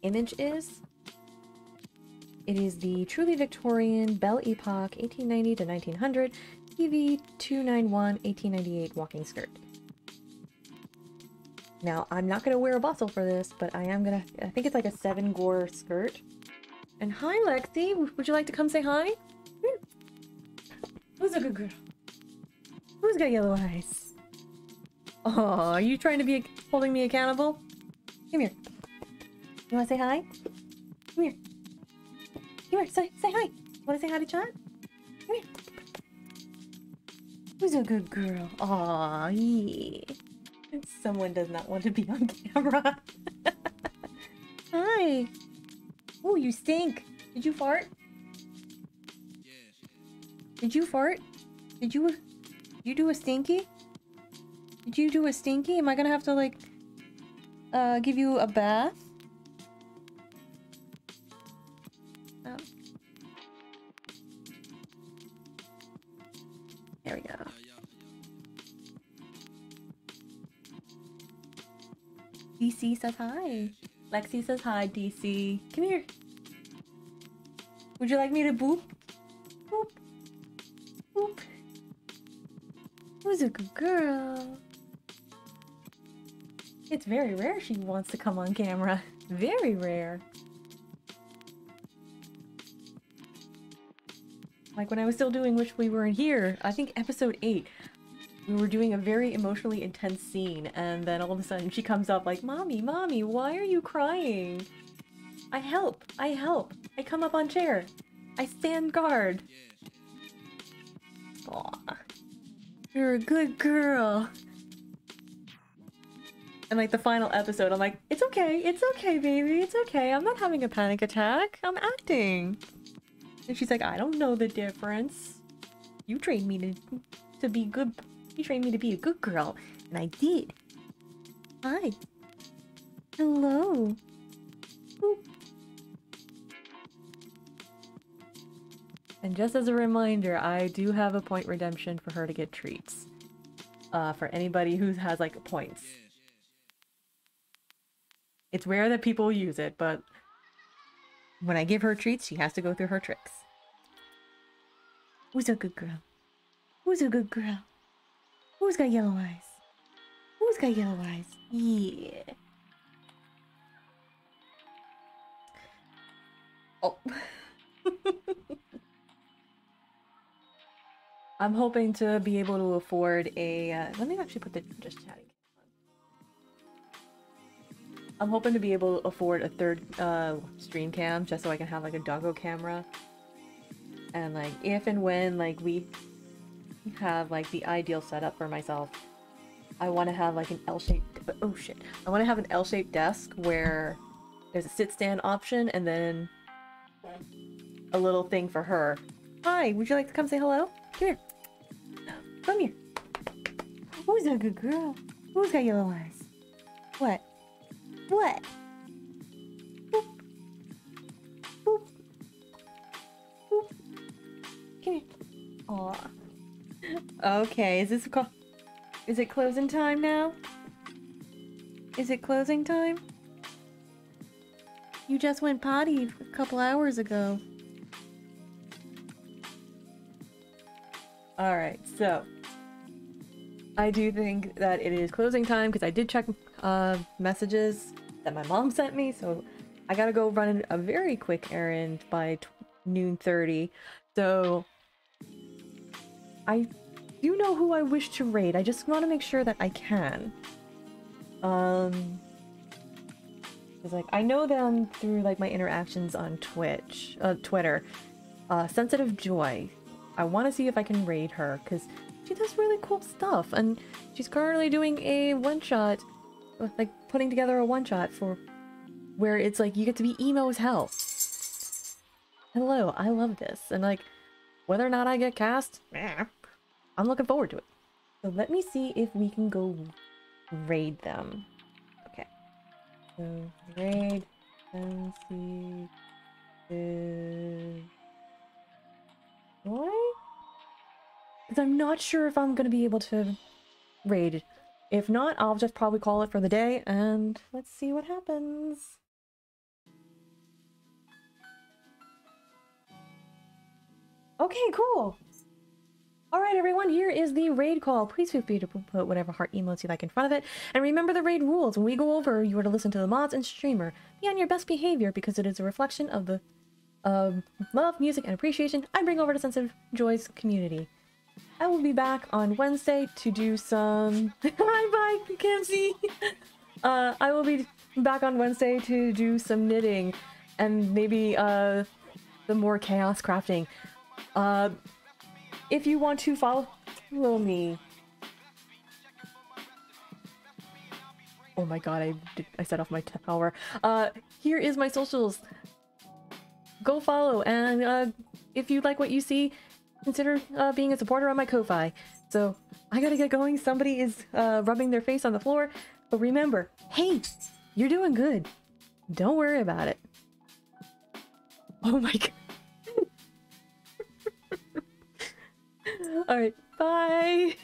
image is. It is the Truly Victorian Belle Epoque 1890 to 1900 TV 291 1898 walking skirt. Now, I'm not going to wear a bustle for this, but I am going to, I think it's like a 7-gore skirt. And hi, Lexi! Would you like to come say hi? Here. Who's a good girl? Who's got yellow eyes? Oh, are you trying to be holding me accountable? Come here. You wanna say hi? Come here. Come here, say hi. You wanna say hi to chat? Come here. Who's a good girl? Aw, yeah. Someone does not want to be on camera. Hi. Oh, you stink. Did you fart? Did you fart? Did you do a stinky? Did you do a stinky? Am I gonna have to like give you a bath? Oh. There we go. DC says hi. Lexi says hi, DC. Come here. Would you like me to boop? Boop. Boop. Who's a good girl? It's very rare she wants to come on camera. Very rare. Like when I was still doing Wish We Weren't Here, I think episode 8, we were doing a very emotionally intense scene, and then all of a sudden she comes up like, Mommy, Mommy, why are you crying? I help. I come up on chair. I stand guard. Aw. You're a good girl. And like the final episode, I'm like, it's okay, baby, it's okay. I'm not having a panic attack. I'm acting. And she's like, I don't know the difference. You trained me to be good. You trained me to be a good girl, and I did. Hi. Hello. Boop. And just as a reminder, I do have a point redemption for her to get treats. For anybody who has like points. It's rare that people use it, but when I give her treats, she has to go through her tricks. Who's a good girl? Who's a good girl? Who's got yellow eyes? Who's got yellow eyes? Yeah. Oh. I'm hoping to be able to afford a... let me actually put the just chatting. I'm hoping to be able to afford a third stream cam just so I can have like a doggo camera. And like if and when like we have like the ideal setup for myself, I want to have like an L-shaped... oh shit. I want to have an L-shaped desk where there's a sit stand option and then a little thing for her. Hi, would you like to come say hello? Here. Come here. Who's a good girl? Who's got yellow eyes? What? What? Boop. Boop. Boop. Come here. Aw. Okay, is it closing time now? Is it closing time? You just went potty a couple hours ago. Alright, so I do think that it is closing time because I did check messages that my mom sent me, so I gotta go run a very quick errand by noon 30. So I do know who I wish to raid. I just want to make sure that I can. Cause like I know them through like my interactions on Twitter. Sensitive Joy. I want to see if I can raid her because she does really cool stuff, and she's currently doing a one-shot, like putting together a one-shot for where it's like you get to be emo as hell. Hello, I love this, and like whether or not I get cast, I'm looking forward to it. So let me see if we can go raid them. Okay, so raid and see why? Because I'm not sure if I'm going to be able to raid. If not, I'll just probably call it for the day, and let's see what happens. Okay, cool. Alright everyone, here is the raid call. Please feel free to put whatever heart emotes you like in front of it. And remember the raid rules. When we go over, you are to listen to the mods and streamer. Be on your best behavior because it is a reflection of the love, music, and appreciation I bring over to Sensitive Joy's community. I will be back on Wednesday to do some... Bye, Kimsey! I will be back on Wednesday to do some knitting and maybe the more chaos crafting. If you want to follow me. Oh my god, I set off my tower. Here is my socials. Go follow, and if you like what you see, consider being a supporter on my Kofi. So I gotta get going. Somebody is rubbing their face on the floor, but remember, hey, you're doing good. Don't worry about it. Oh my god. All right, bye.